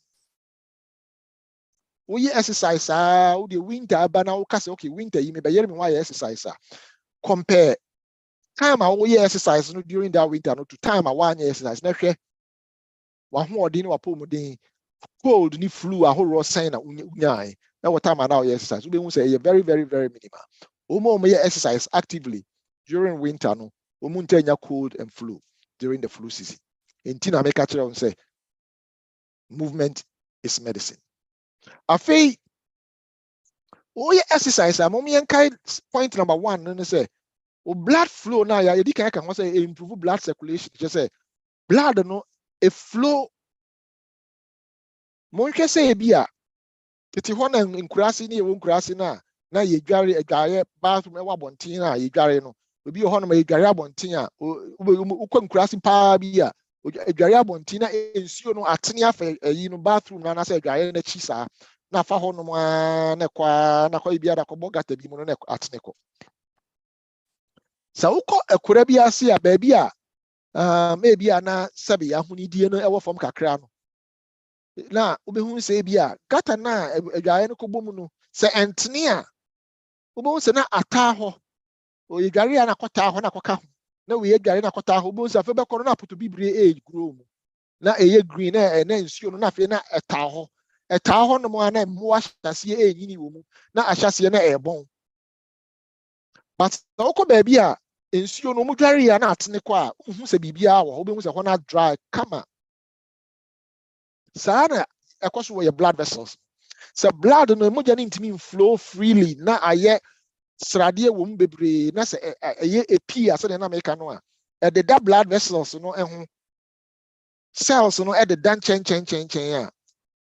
We exercise the winter but now okay winter you may be hearing why exercise compare time we exercise no during that winter no to time one exercise na hwe wa ho odin wa pomodin cold ni flu a horror sign na unyai na what time now exercise we say very very minimal omo exercise actively during winter no omo ntanya cold and flu during the flu season entina make a tell say movement is medicine. Afei, we exercise. Point number 1. And say, blood flow now. You can say improve blood circulation. Just say blood no a flow. Mo can say bia. Titi hona nkurasi ni ewo nkurasi na ye dware bathroom ewa bontin na ye dware no. Obi hona ma ye dware abontin a ukwa nkurasi pa bia. Edware abontin na ensuo no atene afa yi no bathroom na say edware na chi sa na fa ho no na kwa bia da ko bogata bi mo no na atene ko sa ukọ ekura bi ase a ba bi a maybe ana sabe ahunidie no ewo fom kakra no na obehu se bi a gata na edware no ko bom no se entene a obehu se na ata ho o edware a na kota ho na koka ho na we edware na kota ho obehu se afa be kọ na poto bibire age grow mu na eye green na nsuo no na afa na eta ho no mo na mo ahyase enyini wo mu na ahyase na ebon but na okọ ba bi a nsuo no mo dware ya na atene ko a hu se bibia wo obehu se ho na dry kama sana ekoso wo blood vessels so blood no mo jani ntimi flow freely na aye srade wo mu bebre na se aye epi ase na make no a the blood vessels no ehu cells no e the dan chen a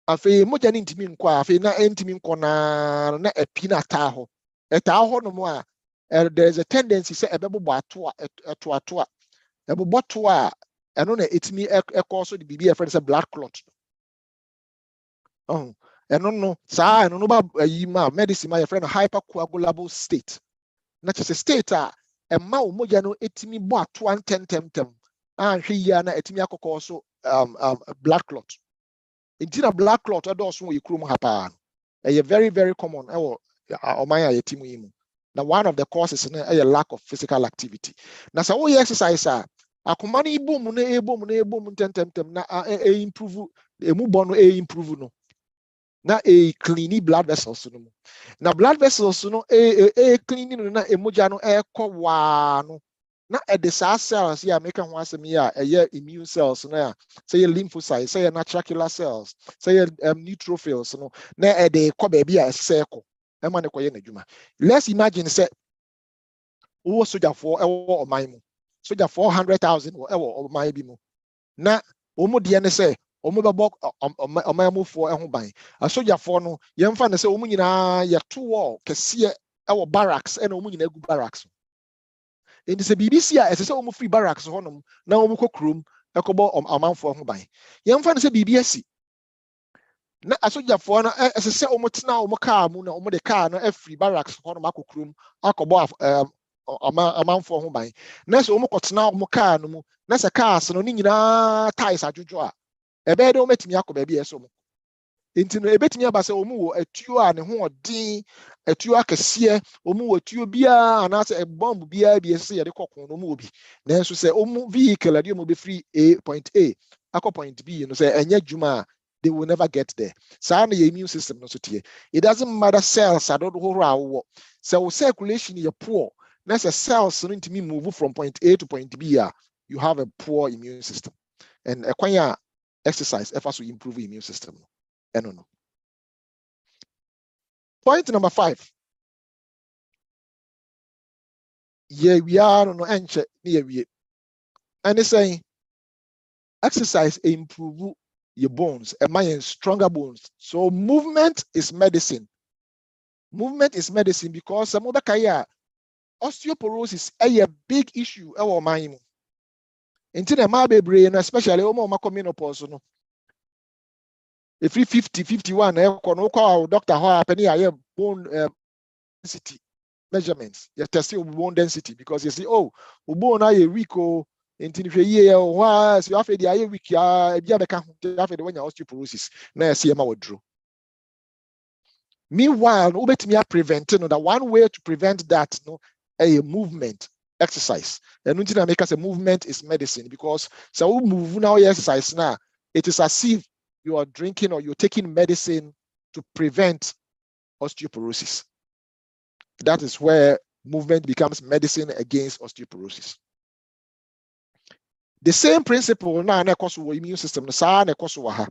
afei mo jani ntimi nko afei na ntimi nko na epi na taa ho no mo a there is a tendency say ebebo ato ebebo to a eno na etimi ekoso de bibi e friend say blood clot eno no sa eno no ba yi ma medicine ma your friend hypercoagulable state na che state a emma o moja no etimi bo ato antentem ahwe ya na etimi akokoso blood clot intina blood clot adoso wo yekrum hapa no very very common oman ya yetimu yimu. Now, one of the causes is a lack of physical activity. Now, so we exercise akoma ni ebom tentem na improve emu bono improve no. Na clean blood vessels no. Na blood vessels no clean no na emoja no kwa no. Na the cells here make ho asem here immune cells na say lymphocytes say natural killer cells say neutrophils no na the kwa baby a circle. Let's imagine say who soldier for ewo oman mu soldier 400,000 ewo oman bi mu na omo de ne say omo bebo oman mu for eho ban a soldier for no yemfa ne say omo nyina ye to war kese ewo barracks and omo nyina gu barracks in the BBC a say omo free barracks honom na omo kokrom ekobo oman for eho ban yemfa ne say BBC na asoja for na se omo tena omo car mu na omo de car no afri barracks ho no makokrum akobo amanfo ho ban na se omo kotena omo car no mu na se cars no ni nyina ties adwojo a ebe de omo timi akoba bi eso mo enti no ebetimi aba se omo wo atuo a ne ho odin atuo akese omo wo atuo bia na se bomb bia bi ese ye de kokon no mo obi na enso se omo vehicle ade omo be free point A akọ point B no se enya dwuma they will never get there. So your immune system no so it doesn't matter cells I don't know so circulation is poor. That's a cells need to move from point A to point B. You have a poor immune system. And a exercise efforts to improve the immune system. I don't know. Point number 5. Yeah, we are no anche near we. And it's saying exercise improve your bones and my stronger bones. So movement is medicine. Movement is medicine because some other kaya osteoporosis is a big issue our mind. Until the mabe brain, especially omo menopause no. If 50, 51, doctor how penny bone density measurements. You test your bone density because you see, oh, bone are weak oh, into the year or so after the eye week, after the when you osteoporosis, now I see my draw. Meanwhile, no bet me preventing that one way to prevent that no a movement exercise. And nothing make us a movement is medicine because so we move now exercise now. It is as if you are drinking or you're taking medicine to prevent osteoporosis. That is where movement becomes medicine against osteoporosis. The same principle now na ekoso immune system no sa na ekoso wa ha.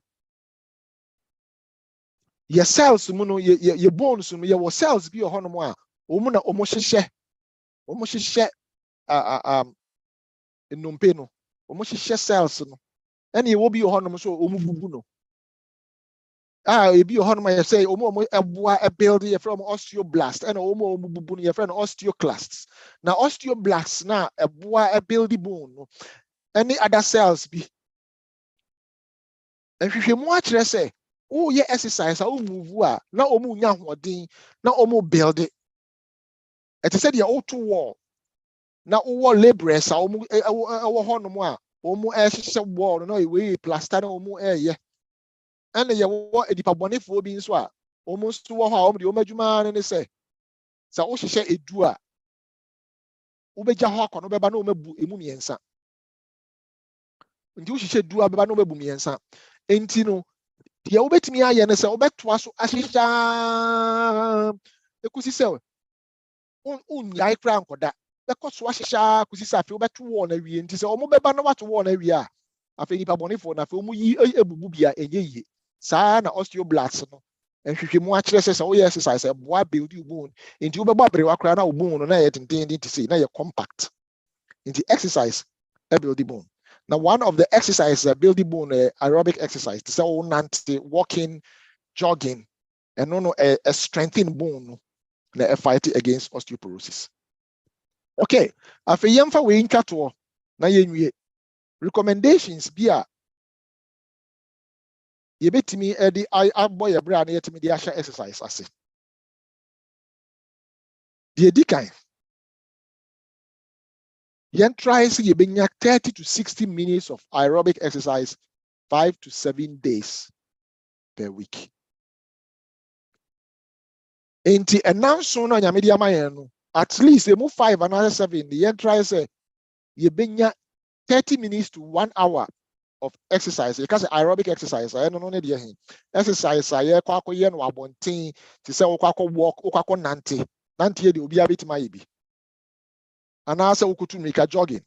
Your cells your bones your cells bi ho no mo a omu na omo hyehyɛ nnompe no omo hyehyɛ cells no ɛna ewo bi ho no so omu bubu no ebi ho no ma say omo eboa e build ye from osteoblast and omo bubu no ye friend osteoclasts. Now osteoblasts na eboa e build bone no any other cells bi ehwehwɛ mu a kyerɛ say oh yeah exercise o move a na omo nya hoɔden na omo build it. It said the auto wall. Now wall laborers are omo ho no mo a omo ehyehyɛ wall no we plaster na omo yeah. And ye wo edipa bɔnefo bi nso a omo so wo ha omo de omo adwuma ne say sa wo hyehyɛ edu a wo begya ho akɔ no beba na omo bu emu miensa. Nti wo hyehyɛ edu a beba na omo bu miensa. Enti no the obetimi aye ne say obeto aso ahyehya ekusi say unyai kra nkoda bekoso ahyehya kusi say afi obeto wo na wie nti say omo beba na wato wo na wie a afi nipa bonefo na afi omo yi ebubu bia enye yie saa na osteoblasts no ehwehwɛ mu a kyerɛ say wo exercise boa build you bone nti wo beba bere wakra na wo bone no na ye tenten to say na ye compact nti exercise build the bone. Now, one of the exercises that build the bone, aerobic exercise, to say walking, jogging, and a strengthen bone, a fight against osteoporosis. Okay, after yamfa we inkato na yenwie recommendations bia yebetimi edi aboy ebra na yetimi di asha exercise ase. The edikan yen try say you bring 30 to 60 minutes of aerobic exercise 5 to 7 days per week. Enti enanso na nyame dia mayen no at least you move 5 another 7 yen try say you bring 30 minutes to 1 hour of exercise. You can say aerobic exercise. I don't know the exercise. I kwako yen wa bontin to say kwako walk, kwako nante de obi abit maibi. And also we could make a jogging.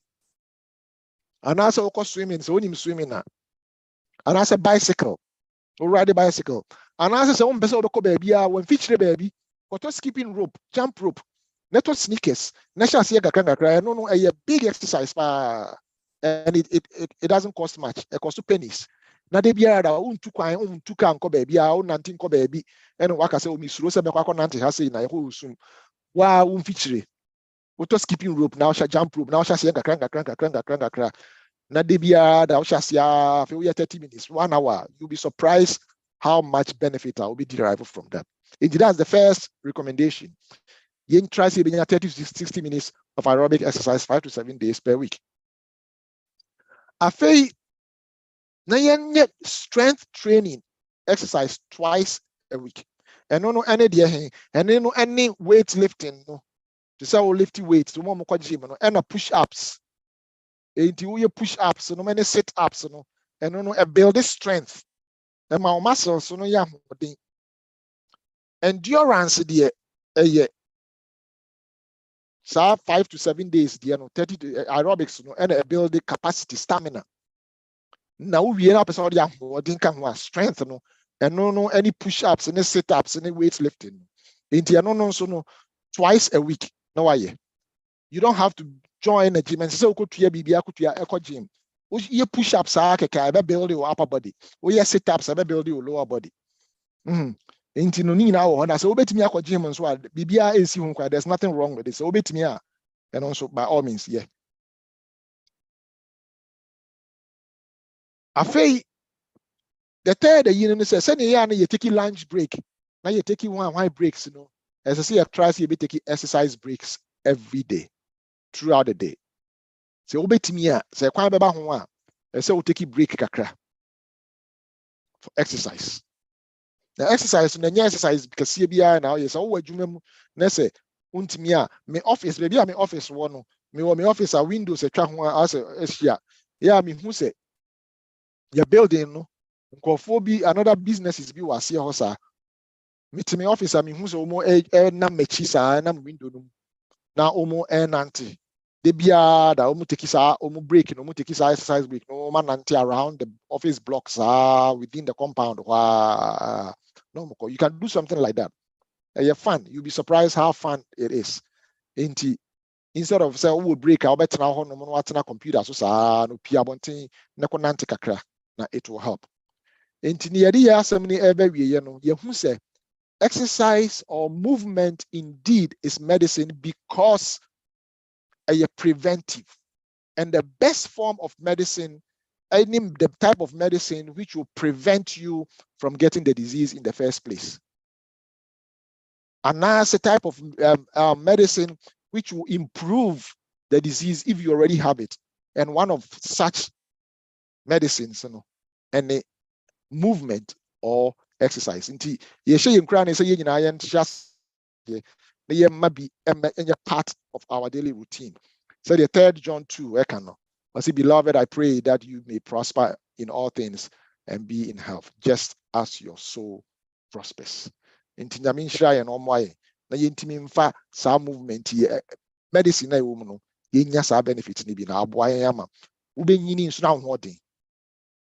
And also we could swimming, so when swimming now. And also bicycle, or ride a bicycle. And also say person baby when feature baby, what skipping rope, jump rope, not sneakers, national see a no a big exercise and it doesn't cost much. It costs 2 pennies. Na de biara da untu kan ko baby a unantin ko baby and waka say o misuro se be kwakọ nanti ha say na e ho sum wa feature auto skipping rope now shall jump rope now shall see kakra na de bia da shall see after 30 minutes 1 hour. You'll be surprised how much benefit will be derived from that. That's the first recommendation. You try to 30 to 60 minutes of aerobic exercise 5 to 7 days per week. After na yen strength training exercise twice a week. And no any dear and no any weight lifting no. To say lifting weights, to more gym, and a push-ups. Into your push-ups, no many sit-ups, no, and no a build strength. And my muscles, no yeah. Endurance, dear, so 5 to 7 days, dear, no 30 to aerobics, no, and a build capacity, stamina. Now we are up as all the strength, no, and no any push-ups, any sit-ups, any weight lifting. Into no twice a week. No way. You don't have to join a gym and say, "Go to your BB, eco gym." You push ups, I build your upper body. We sit ups, I build your lower body. Into no need now. And I say, "Obey me, eco gym and so on." BBI is you. There's nothing wrong with it. So obey me, and also by all means, yeah. After the third, you know, say, "Send you taking lunch break. Now you're taking one breaks, you know." As I say, I try to be taking exercise breaks every day, throughout the day. So obey me, say kwan beba ho a, say we take break kakra for exercise. The exercise, the exercise because CBI now yes, oh adwuma mu na say untimi a me office baby a me office wo no me office a windows atwa ho as ahia. Yeah, me hu say your building no nkofo bi another businesses bi wase ho sa. Me office a me hu say omo na machi sa na window no na omo nante. De bia da omo take sa omo break no omo take sa exercise break no man nante around the office blocks within the compound. No, you can do something like that. You're fun. You'll be surprised how fun it is. Instead of say, oh, break, I'll bet now no what's na computer so no pia bonting na konante kakra na it will help. Inti ni yadi ya semni ebe we no ye hu say exercise or movement indeed is medicine because a preventive, and the best form of medicine, the type of medicine which will prevent you from getting the disease in the first place. And now it's a type of medicine which will improve the disease if you already have it. And one of such medicines, and the movement or exercise. Inti yeshe yenkra say yina just maybe a part of our daily routine. So the 3 John 2, I say, beloved, I pray that you may prosper in all things and be in health, just as your soul prospers. Inti nyame nhira ye no moaye na yentimi mfa sa movement ye medicine na wo mu no yenya sa benefit ni bi na aboa ye ama wo benyini nso na ho den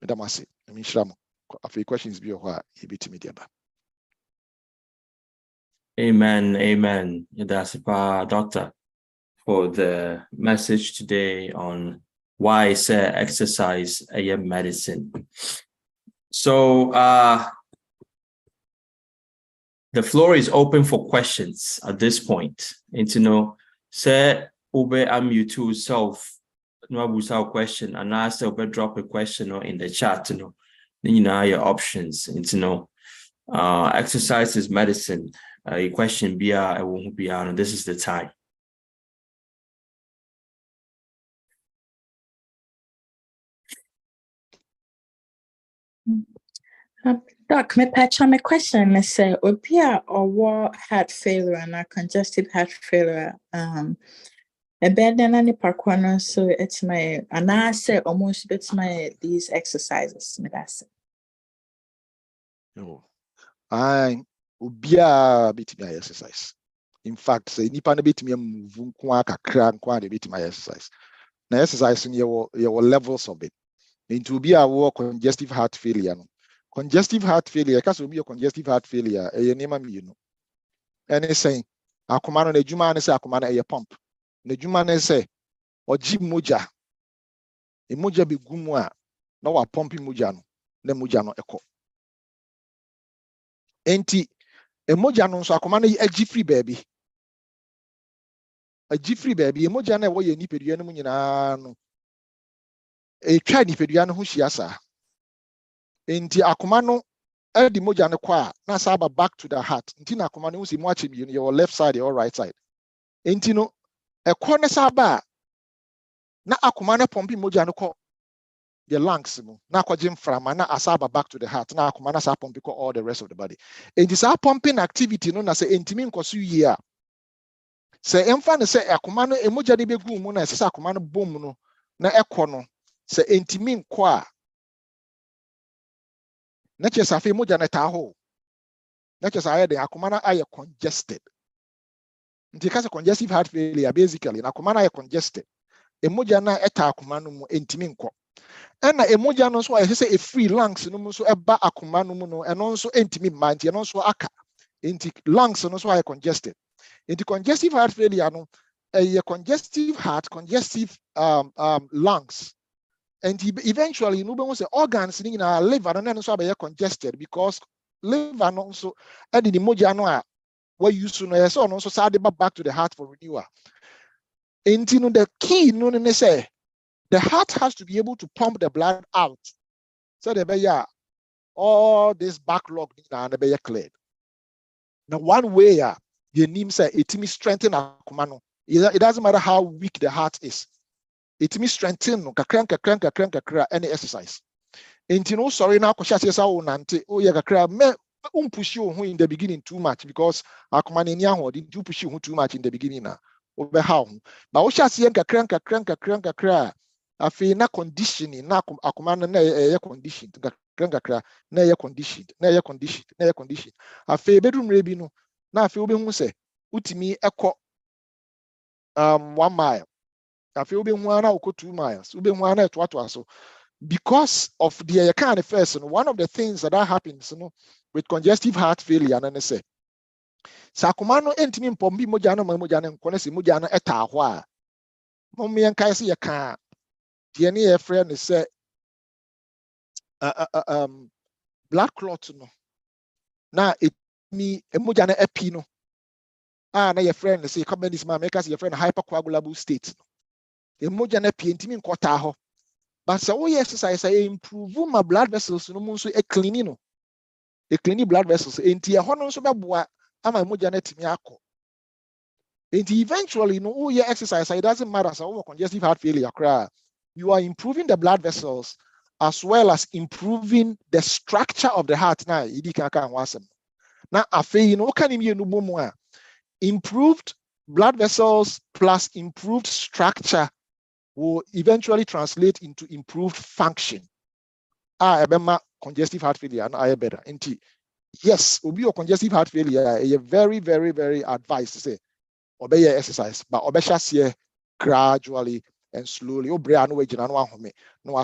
medam ase nyame nhira mo afi questions bi ho a yebetimi de ba. Amen, amen. That's Doctor, for the message today on why say exercise a medicine. So the floor is open for questions at this point. And to know, say ube unmute yourself, no abusal question, and I say ube drop a question or in the chat, then you know your options. And to know, exercise is medicine. A question be I won't be on. This is the time. Doc, my question is Opia or heart failure and congestive heart failure. A bed than any parkour, so it's my and I say almost it's my these exercises. No. I ubia bit my exercise. In fact, say nipa na bit me move nko akakra nko a bit my exercise. Na exercise in your levels of it. Into be a congestive heart failure. Congestive heart failure, because will be a congestive heart failure, a name you know. And it's saying, Akumano ne Juma and say Akumana a pump. Ne Juma and say, or Jib Muja. A Muja be gumwa, no a pumping Mujano, ne Mujano echo. Enti, a Mujano so Akumana a Gyamfi baby. A Gyamfi baby, a Mujana way a nipediano. A try nipediano who she asa. Enti akumano the moja no kwa na saba back to the heart. Enti na akumano usi mwachi mi your left side or right side. Enti no ekwo ne saba na akumano pompi moja no ko the lungs mo na kwa Gyamfi na asaba back to the heart na akumano sa pompi ko all the rest of the body. Enti sa pumping activity no na se entimi nkoso yi a se emfa ne se akumano emoja de begu mu na se akumano bom no na ekwo no se entimi nko a Nature safi moja na taho. Nature saye de akumana aye congested. Ntikasa congestive heart failure basically na akumana aye congested. Emoja na eta akumano mu entimi nko. Ena emoja no so aye se e free lungs no mu so eba akumano mu no eno so entimi manti eno so aka. Enti lungs no so aye congested. Enti congestive heart failure no a congestive heart, congestive lungs. And eventually, you know, say organs in our liver and so be congested because liver also and the emoji no what you to know so also sad back to the heart for renewal. And you know the key no say the heart has to be able to pump the blood out. So the be all this backlog and be cleared. Now one way the name say it means strengthen akoma no. It doesn't matter how weak the heart is. It means strengthen no kakra any exercise. And you know, sorry now kakra me push you in the beginning too much because akoma ni ho did you push you too much in the beginning na over how but wo sha se kakra afi na conditioning na akoma na condition kakra na condition afi bedroom rebi no na afi obehu se utimi ekọ 1 mile afi obehu ana okọ 2 miles obehu ana etoato so because of the kind of first, one of the things that happens, with congestive heart failure, and I say, Sakumano entimi mpombi mojano mamojano nkonesi mojano etahwa. Mommy and Kaisi yaka. Tieni friend is say blood clot no. Na it me mojano epino. Na your friend say come this man make us your friend hypercoagulable state. Mojano epi entimi nkotaho. But so exercise I improve my blood vessels no mun so e clean no. E clean blood vessels enti e hono so beboa ama moja na timi akọ. Enti eventually no exercise it doesn't matter so congestive heart failure cry. You are improving the blood vessels as well as improving the structure of the heart na idi kan kan wasem. Na afei no kan im no bomu a improved blood vessels plus improved structure will eventually translate into improved function. Ebema congestive heart failure and I better. Yes, obi or congestive heart failure a very, very, very advised to say obey your exercise, but obey gradually and slowly. Obey no way no now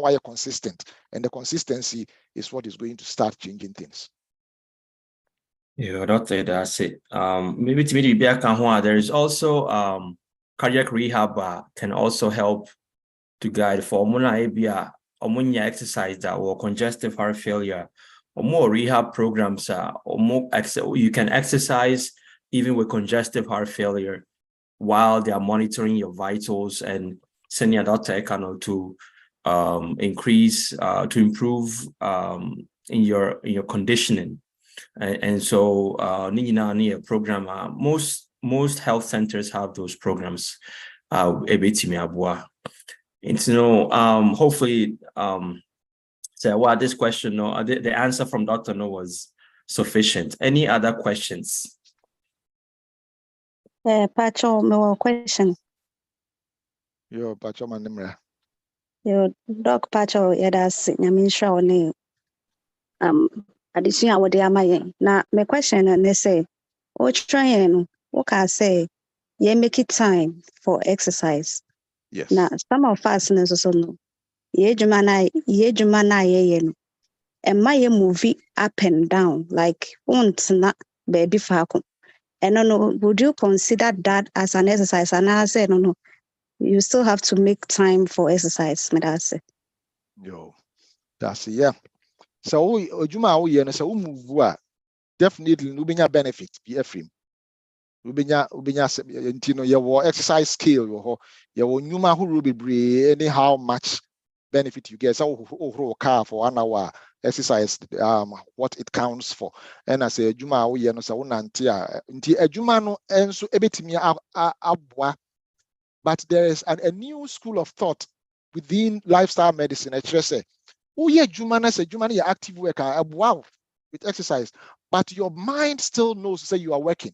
are consistent, and the consistency is what is going to start changing things. Yeah, that's it. Maybe to me there is also cardiac rehab can also help to guide for ammonia exercise that or congestive heart failure or more rehab programs or more you can exercise even with congestive heart failure while they are monitoring your vitals and sending a doctor to increase to improve in your conditioning and so program most health centers have those programs. Hopefully, so this question, the answer from Dr. No was sufficient. Any other questions? Pacho, no question. Yo, Pacho Manimra. Yo, Doc Pacho, that's Yamisha O'Neill. Addition, I would now, my question, and they say, trying, what can I say? Make it time for exercise. Yes. Now, some of us also know. Jumana, and my movie up and down, like once not baby fakum. And no, would you consider that as an exercise? And I said, no, you still have to make time for exercise, Yo, that's it, yeah. So Ojuma so move definitely no benefit be efrim. Ubenya your exercise scale your nyuma who be anyhow much benefit you get so car for 1 hour exercise what it counts for and as a juma no so nti adwuma no enso ebetimi aboa but there is a new school of thought within lifestyle medicine actually say juma na say juma na active worker aboa with exercise but your mind still knows say you are working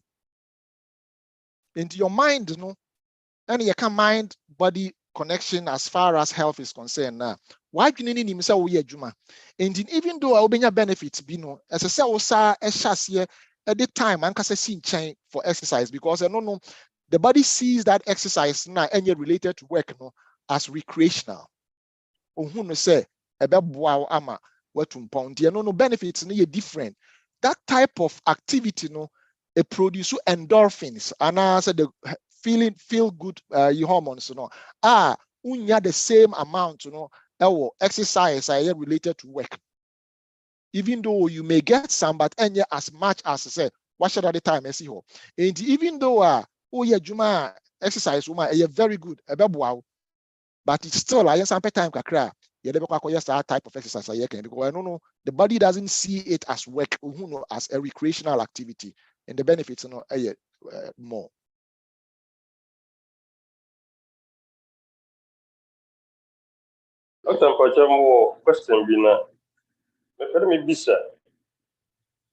into your mind and you can mind body connection as far as health is concerned now. Why do you need him say juma? And even though I will benefits as I say also at the time and can see change for exercise because I don't know the body sees that exercise now and yet related to work as recreational. Who say about ama what to pound no benefits different. That type of activity it produces endorphins and I said the feel good hormones unya the same amount exercise related to work even though you may get some but as much as I say what should at the time and even though juma exercise very good but it's still some time kakra type of exercise because I don't know the body doesn't see it as work as a recreational activity and the benefits no more. Dr. Mpachamu, question bina. Let me be sir.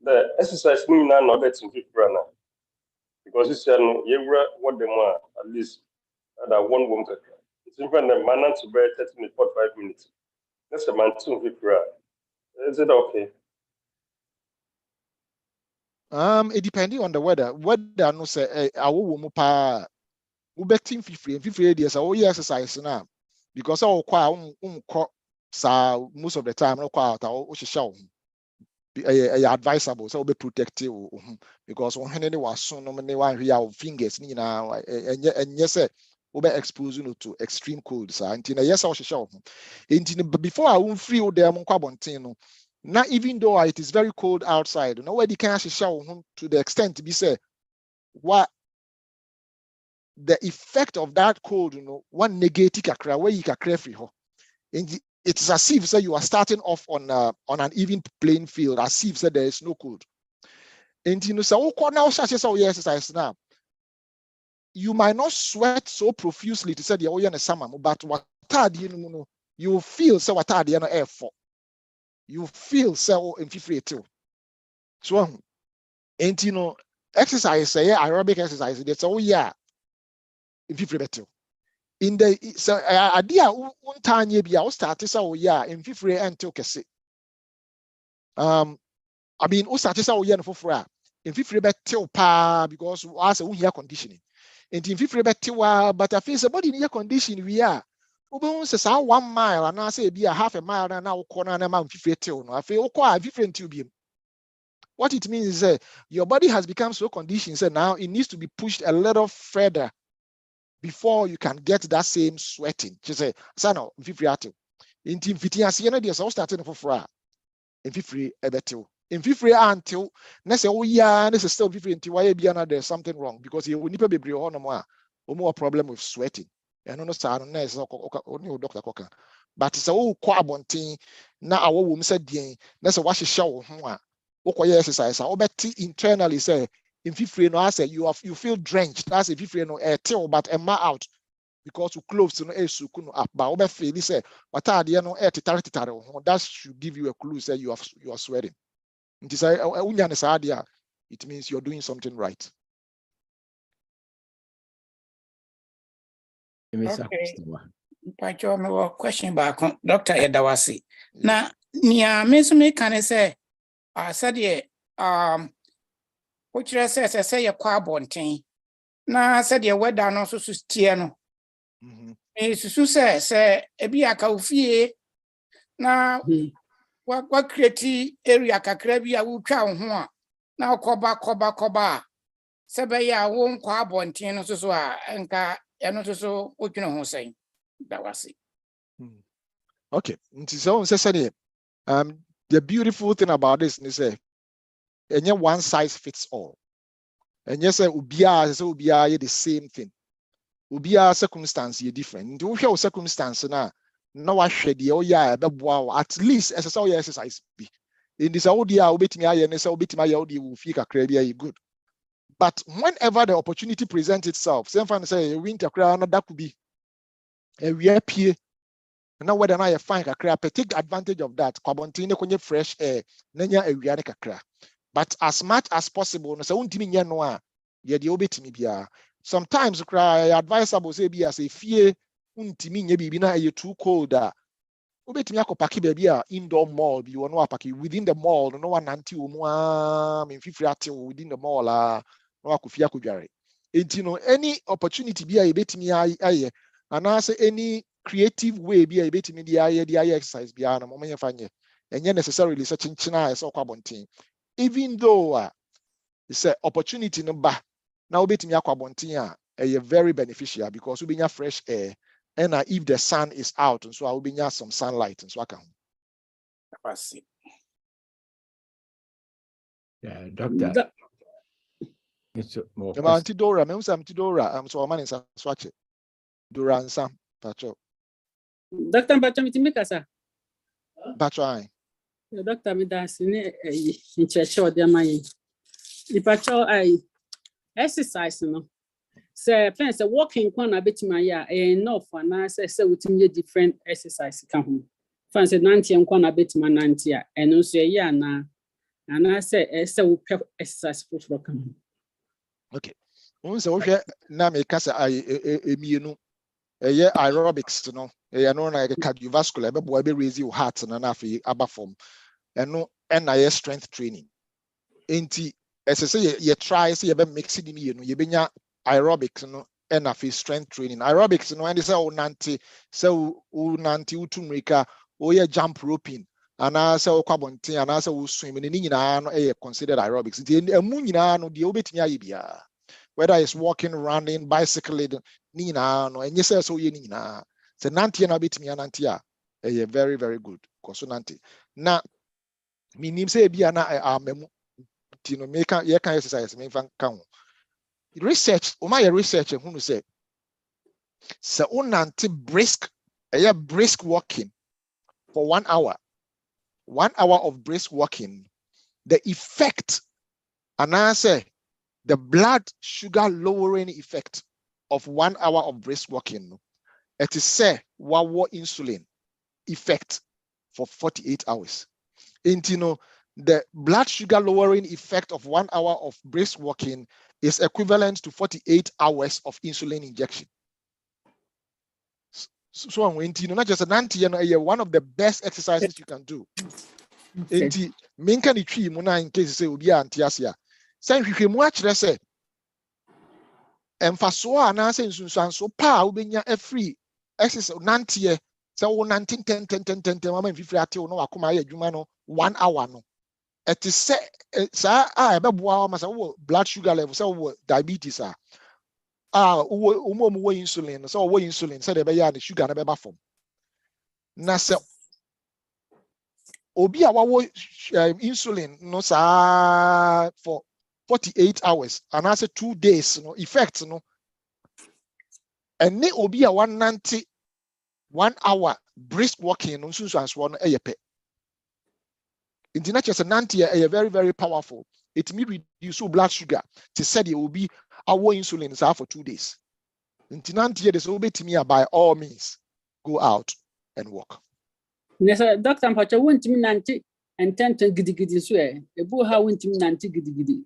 The exercise mean now not getting people now. Because it's what they want at least that one woman. It's even the man to bear 30 minutes, 45 minutes. That's a man 2 people. Is it okay? It depending on the weather. Weather no say awo mu pa ubetim fifre dey say oh exercise now because sa most of the time no kwa ta o hihya advisable so be protective because one hand was so no ne one hia fingers ni na enye say be expose you to extreme cold so until yes o hihya until before I won free o dem kwa bonten no. Now, even though it is very cold outside, nobody can show to the extent to be say what the effect of that cold, one negative where you can cry free. It's as if say you are starting off on an even playing field, as if say there is no cold. And so now exercise now. You might not sweat so profusely to say the in the summer, but what you feel so what air for. You feel so in 52. So, and exercise, say aerobic exercise, that's all, yeah, in 52. In the so idea, one time you be out started, so yeah, in 50 until Cassie. I mean, who started so yeah, for in 50 better pa because as a here conditioning. And in 50 better, but I feel somebody in your condition, we are. Ubon says 1 mile and I say be a half a mile and now corner and amount 50. I feel quite different to be. What it means is that your body has become so conditioned, so now it needs to be pushed a little further before you can get that same sweating. She say, "Sano, if you in team fitting as you know, there's all starting for fra. In 50 ebetil. In 50 until next say, oh yeah, this is still 50 until why be another there's something wrong because you will never be on more problem with sweating. And understand nice only Dr. Cocker. But it's all quabonting now our woman said, that's a wash show. Exercise. I bet internally say in 50 no I say you feel drenched. That's if 50 no air till but emma out because you close to no air sukuno up. But I bet feel say what are the no air titari. That should give you a clue say you are sweating. It means you're doing something right. Okay. Question back on Dr. Edawasi. Now, nia me can say said which says I say a quabontin. Now said your weather no so stiano. Susu say a be a kaufie. Now what create area kakrabia will chow one. Now koba. Sabaya won't quabontin so anka and so what you know saying. That was it. Okay. So the beautiful thing about this is and one size fits all. And yes, ubia the same thing. Ubia circumstance is different. Do you circumstance now? No, I shed at least as a exercise be. In this audio, bit me and so bit my audio will feel good. But whenever the opportunity presents itself, same fan say winter crown that could be a reappear. Now whether I find a crap, take advantage of that. Kwabontine fresh air, nenya a wianica cra. But as much as possible, no say untimi noa, ye the obit me bia. Sometimes cry advisable say be as a fear untimi ye be na too cold. Obet me akopaki baby indoor mall, be one apaki within the mall, no one anti umwa, in fifty within the mall, no akufia kujare. Any opportunity be a bit me aye, and I say any creative way be a bit me the exercise be an moment fanye, and yet necessarily such in China as Aquabontin. Even though it's an opportunity number now bit me Aquabontin a very beneficial because we be fresh air. And if the sun is out, and so I will be near some sunlight, and so I can. Yeah, doctor. It's more. Antidora, I'm so a man in Swatch. Dora and Sam, Pacho. Dr. Bachamikasa. Pacho. Dr. Midas in church or their mind. I exercise no. Say friends say walking kwana betima ya enough and say we different exercise ka ho. Friends say nanti kwana betima nanti a eno so ya na say we exercise for ka ho. Okay. Once we na me kasa emienu aerobics no no na cardiovascular be raise your heart na afi aba form eno na strength training enti say you try say you be mix it you benya aerobics no na afi strength training aerobics no and say nanti utumrika ye jump roping ana say kwabonten ana say swim ni nyina no considered aerobics enti emu nyina no de obetimi aye bia whether it's walking, running, bicycling, nina no and yes so ye nina so nanti na betimi ananti a very very good koso nanti na minim say bia na amemu tino make ye kan exercise me fan kan research o my research hunu say so unanti brisk walking for 1 hour of brisk walking the effect and I say the blood sugar lowering effect of 1 hour of brisk walking, it is say what insulin effect for 48 hours. And the blood sugar lowering effect of 1 hour of brisk walking is equivalent to 48 hours of insulin injection. So not just one of the best exercises you can do. Enti minka ni twi mu na in case say obi antiasia. Say hwehwemu a kire say emfaso a na say nsunsuanso pa a wobenya free exercise nantie say wo nantin 10 mama mfifiri ate wo no akoma ya adwuma no 1 hour no it is say sa a ebeboa ma say wo blood sugar level say wo diabetes wo insulin so wo insulin say de be ya the sugar na be ba form na say obi a wawo insulin no sa for 48 hours and I say 2 days no effect no and ne obi a 190 1 hour brisk walking no sunsuanso no eyepe intina chese nanti e very very powerful it may reduce blood sugar to said it will be our insulin for 2 days intina nanti de so betimi by all means go out and walk. Yes, Doctor Mpacha won't mean nanti and 10 gidi so ebu ha won't mean nanti gidi.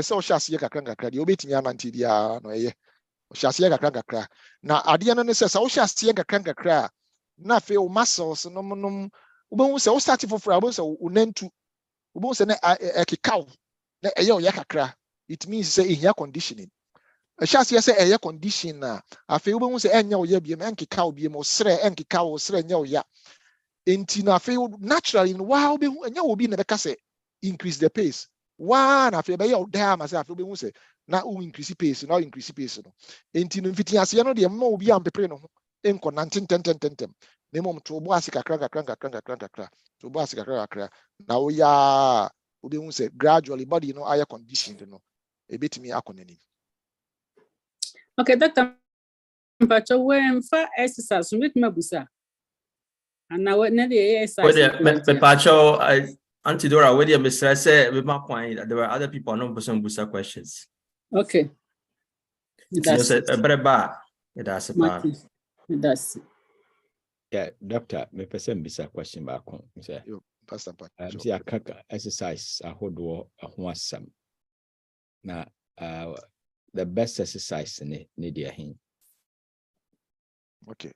So shasi ye kakra kakra de obetimi ananti dia no eye shasi ye kakra kakra na ade no ne se so shasi ye kakra kakra na fe o muscles no ubehu se o start for ubehu se unentu ubehu se na ekikaw na eye o ye kakra it means say ehia conditioning shasi ye say eye condition na afi ubehu se enya o ye biem enkikaw biem o sre enkikaw o sre enya o ya enti na fe naturally no wa ubehu enya obi na beka say increase the pace one after be your damn as after be say na increase pace no enti no mfiti ase no de ma obi am pepre no enko 1910 ne mom to bo ase kakra to bo ase kakra na wo ya obi hu say gradually body no air conditioned no e betimi akonani. Okay, Doctor Mpacha when fa exercise with mabusa and now what na the exercise Mpacha Auntie Dora, where you Mr. say with my point that there were other people no person busa questions. Okay. That's a better bar. That's a bar. That's yeah, doctor, me person bisa question back on. Say, Pastor Pat. See a kaka exercise a hodo a huasam. Na the best exercise in the hin. Okay.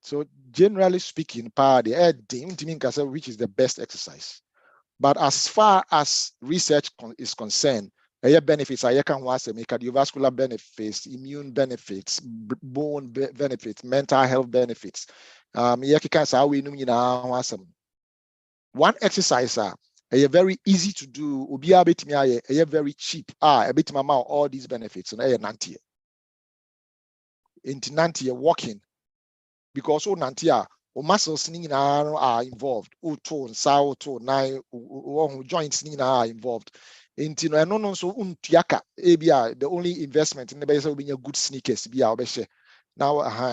So generally speaking, which is the best exercise. But as far as research is concerned, benefits I can was cardiovascular benefits, immune benefits, bone benefits, mental health benefits. One exercise very easy to do, very cheap. A bit all these benefits and nanti. Into nanti walking because nanti muscles are involved. Joints are involved. The only investment in the base will be a good sneakers. Now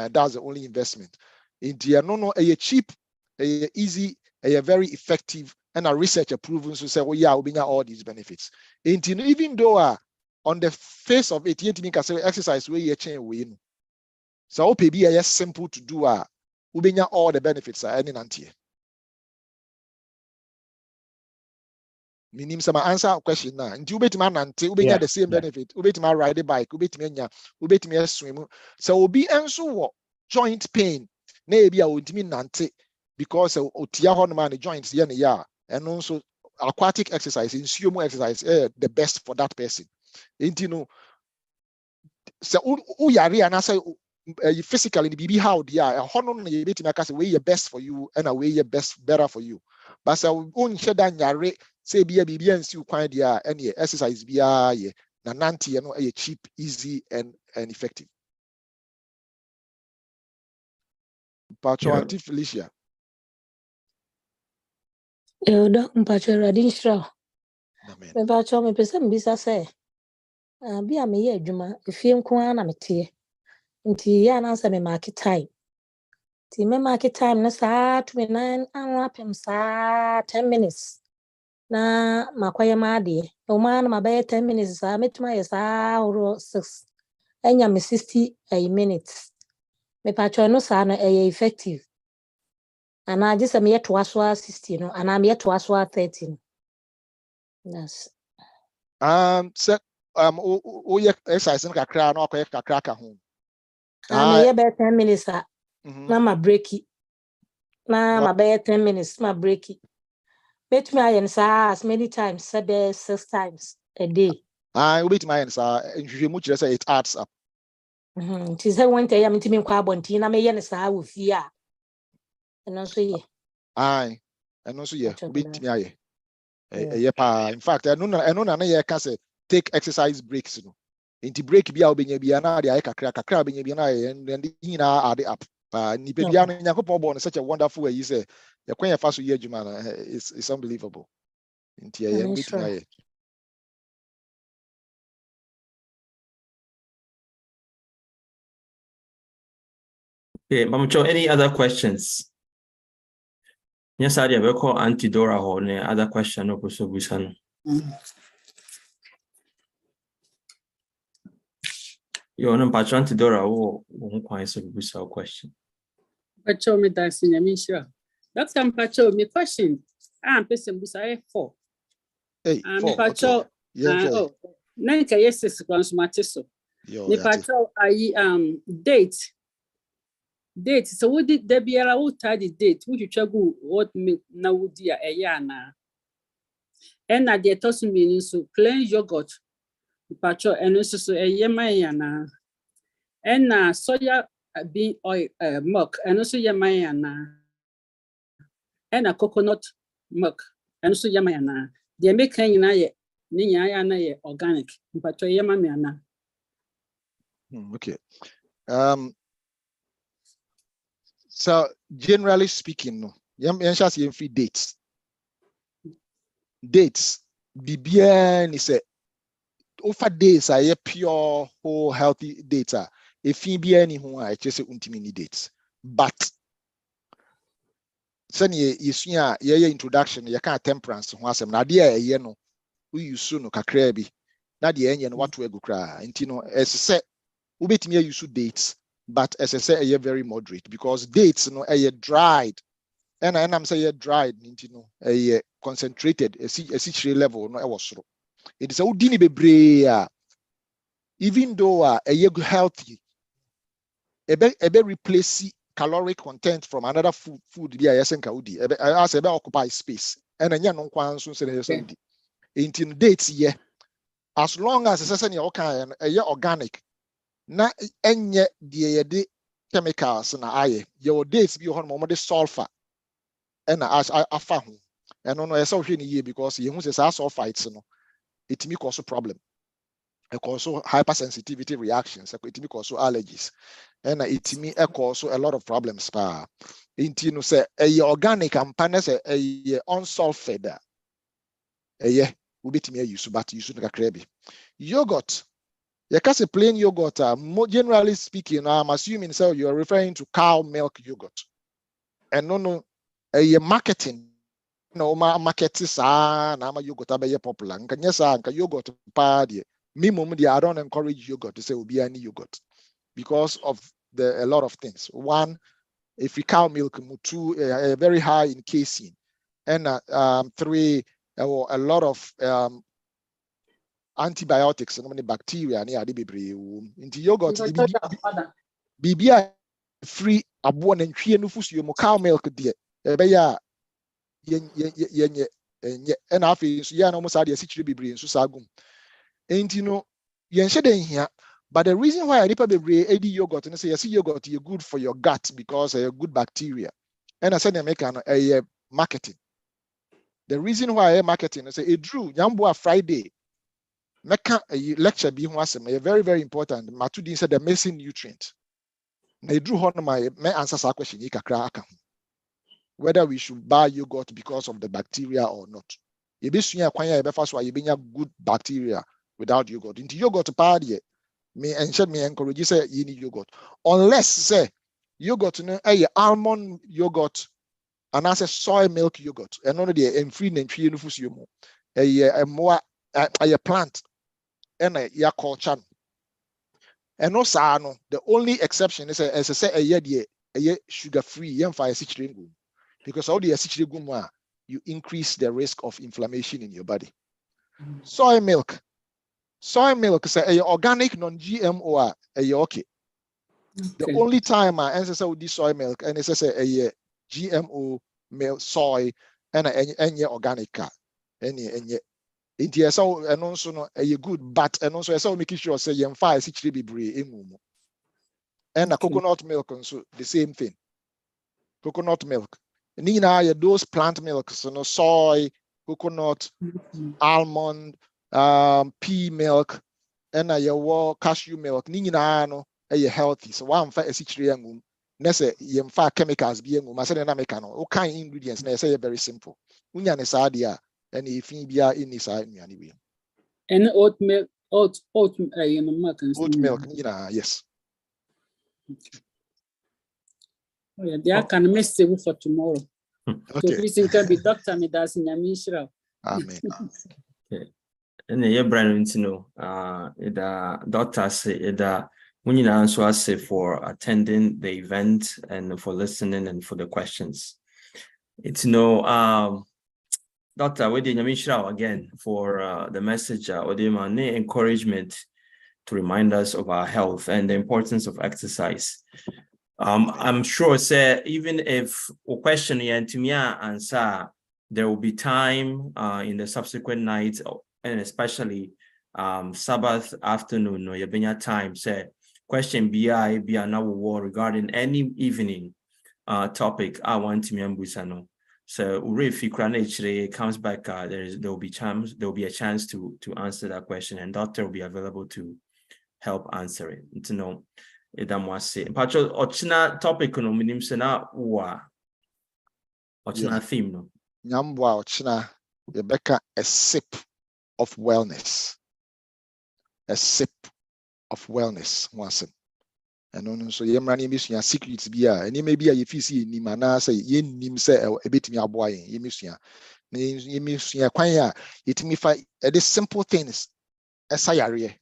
that's the only investment. A cheap, a easy, a very effective and our research proven to say, oh yeah, we have all these benefits. Even though on the face of it, you can say exercise where you change win. So maybe it's simple to do. We have all the benefits. Any nantie. Meaning some answer question now. And you bet man nantie, we have the same benefit. We bet man ride a bike. We bet me swim. So be answer joint pain. Maybe I would mean nantie because otia hormone joints yeah. And also aquatic exercise, insumo exercise, the best for that person. You know, so yari and I say physically the BB how they are a honor you bit make us way your best for you and a way your best better for you. But so won't share that yari say be a BB and see quite there any exercise be na nanti you know a cheap, easy and effective. Pacho Auntie Felicia. Eodo mpacho radin shra. Me pacho me pese mbisa se. Bi a me ye adwuma efie nko a na mete. Nti ya na se me market time. Ti me market time na saa 29 anwapem saa 10 minutes. Na makwaye ma ade. O ma na mabaye 10 minutes saa metuma ye saa oro 6. Enya me 60 minutes. Me pacho no saa no effective. And I just am yet to ask 60, and I'm yet to ask 13. Yes. So exercise in kakra no kakra ka home. I'm here 10 minutes. Mama breaky. Mama by 10 minutes, my breaky. Bet me I as many times, 6 times a day. I wait my answer, and you much say it adds up. Tis a winter, I'm intimate quabontina, may yen with fear. And also, and also, yeah, wait me. In fact, I know can say take exercise breaks. Into break be out being a biana, the kakra being a biana, and then are the up. Nipebiano Yakopo is such a wonderful way. You say, the Queen of year, Jumana, it's unbelievable. Okay, Mamacho, any other questions? Yes, I will call Auntie Dora or any other question. No, so we san. You want to patch Auntie Dora or won't quite so we question. Pacho me that's in a sure. That's come Pacho me question. I'm person Busa 4. Hey, Pacho. Oh, Nanka yes, is consumatiso. Me Pacho date. So what did there be a tidy date? Would you travel what me now would dear a yana? And at the tossing meaning so plain yogurt, Pacho and also a yamayana. And soya bean oil milk, and also yamayana. And a coconut milk, and also yamayana. The American Ninya organic, Pacho yamayana. Okay. So generally speaking, no, you free dates. BBN is a offer dates are pure whole healthy data. If you be any who I just say untimini dates, but send you see your introduction, you can't temperance who has some idea you know we use soon kakrebi. Not the end and what we go cry. And you know, as I said, we bet me use dates. But as I say, you're very moderate because dates, you know, are dried, and I'm saying dried, you know, a concentrated, a situation level, no, I was through. It is a udini bebre, even though a healthy, a be replace caloric content from another food be a kaudi, as a occupy space, and a young one soon say in dates, yeah, as long as it's a organic. Na enye die de chemicals na aye your dates bi ho no sulfur and afa ho eno no yesa hwe ni ye because ye hu se sulfites no it may cause problem it cause hypersensitivity reactions it may cause allergies and it may cause a lot of problems pa inti no say organic ampa say unsulfured we betimi use but use no kakra bi yogurt. You can say plain yogurt. Generally speaking, I'm assuming so you are referring to cow milk yogurt. And no, marketing no market sa na yogurt abeye popular. Nka nyesa nka yogurt pa de. Minimum I don't encourage yogurt to say will be any yogurt because of a lot of things. One, if we cow milk, very high in casein, and 3, a lot of antibiotics and bacteria near the baby. Into yogurt, BBI free abuon and tree and fusu cow milk dear. Ebeya yenye and half is yan almost had a situation in Susagum. Ain't you know, yen shedding here. But the reason why I be AD yogurt and say I see yogurt you're good for your gut because a good bacteria. And I said I make a marketing. The reason why I marketing I say it drew Yambua Friday. Make a lecture be a very, very important. Matudin said the missing nutrient. They drew on my answers our question whether we should buy yogurt because of the bacteria or not. You be good bacteria without yogurt. Into yogurt party. Me encourage say you need yogurt unless say yogurt almond yogurt and as a soy milk yogurt and only the free and tree no a plant and a culture and no sano. The only exception is as I say a sugar free because all the you increase the risk of inflammation in your body. Soy milk say a organic non-GMO okay. The only time I answer with this soy milk and it says a GMO milk soy and any organic any so and also no a good but and also so making sure say you fire and a coconut milk also the same thing. Coconut milk. Nina those plant milks, soy, coconut, almond, pea milk, and your cashew milk. Nina no healthy. So one for a situation nese yemfa chemicals being masene na mekano. O kind ingredients na say very simple. Unya ne sadia and if bia in this anyway. And oat milk, oat milk, yes. Oh, yeah, they can miss it for tomorrow. Okay. So please can be Dr. Midas in Yamishra. Amen. Okay. And the Brian, the doctor say that we need to answer for attending the event and for listening and for the questions. It's Doctor, we did Yamishra again for the message or the encouragement to remind us of our health and the importance of exercise. I'm sure, sir, even if a question to me answer, there will be time in the subsequent nights, and especially Sabbath afternoon, or your time, say, question be now regarding any evening topic I want to me. So if you comes back, there will be a chance to answer that question, and doctor will be available to help answer it. To know. Pacho ochina topic no minim se na wa ochina theme no Nyambwa ochina Rebecca a sip of wellness once and no so yemrani misua secrets bia and maybe a yefisi ni mana say yenim say e betimi aboa yen yemisua kwan ya yetimi fa the simple things esayare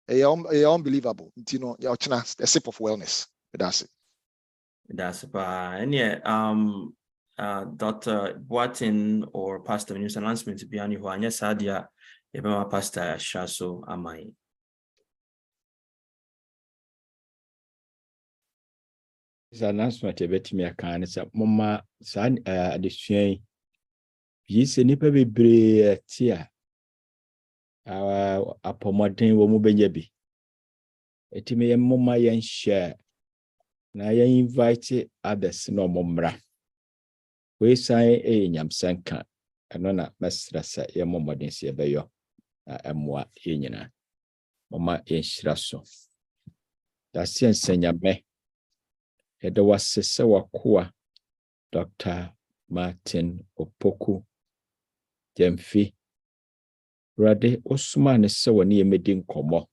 unbelievable. You know, a sip of wellness. That's it. That's and yeah, Dr. Boatin or Pastor News announcement to be on you and yes, Adia, Pastor Shaso Amai. This announcement about me can is a mama san addition. Yes, a nipper be brave tia. Our apomodin wo mubenyabi. Etime ye mama yen share. Na ye invite others no momra. We say nyamsanka. Ano na mesra sa ye momodin se beyo. Emwa ye nyina. Mama yen shiraso. Da sensenya me. Edo wasese wakoa Dr. Martin Opoku Gyamfi. Rade osuma ne se woni emedi nkomo.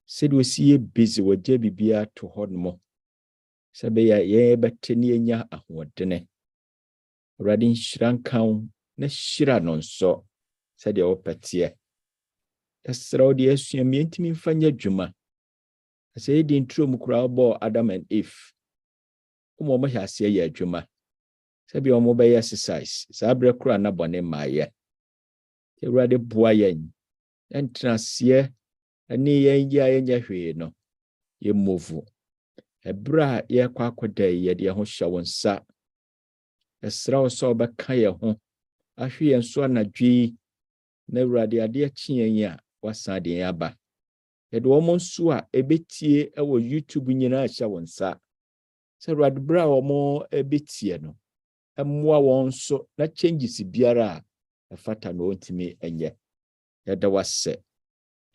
Said we see busy with Jebibia to Hodmo. Sabeya ye betini enya ahwadene. Awurade nhyira nka wo na hyira no nso sɛdeɛ wopɛteɛ. Ɛsrɛ wo deɛ asua mi ntimi mfa nyɛ adwuma. Sɛ yɛdi nturo mu koraa wobɔɔ Adam and Eve. Wɔn a wɔhyɛ aseɛ yɛ adwuma. Sɛbi wɔn bɛyɛ exercise. Saa berɛ koraa na bɔne mmaayɛ. Awurade boa yɛn. Yɛntena aseɛ ne yɛn yi a yɛnyɛ hwee no. Yɛmmovu. Ɛberɛ a yɛkɔ akɔda yi yɛde yɛn ho hyɛ wo nsa. Ɛsrɛ wo sɛ wobɛka yɛn ho. Ahwe yɛn so anadwo yi. Na Awurade adeɛ kye yɛn a wasan de yɛn aba. Yɛde wɔn nso a ɛbɛtie wɔ YouTube nyinaa hyɛ wo nsa. Sɛ Awurade berɛ a wɔn ɛbɛtie no. Ɛmmoa wɔn nso na changes biara a ɛfata no wɔntumi ɛnyɛ. Yɛda wase.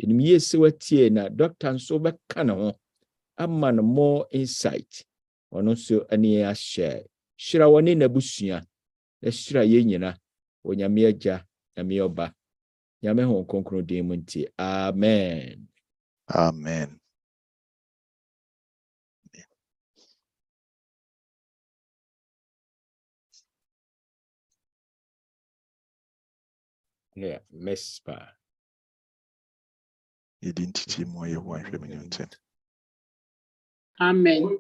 Enim yie sɛ watie na doctor nso bɛka ne ho. Ama no more insight. Ɔno nso ani ahyɛ. Hyira wɔ ne n'abusua. Na hyira yɛn nyina. Onyame agya, nyame ɔba. Nyame ho konkro din mu nti. Amen. Amen. Yeah, Miss Pa. Identity more you want. Amen. Amen.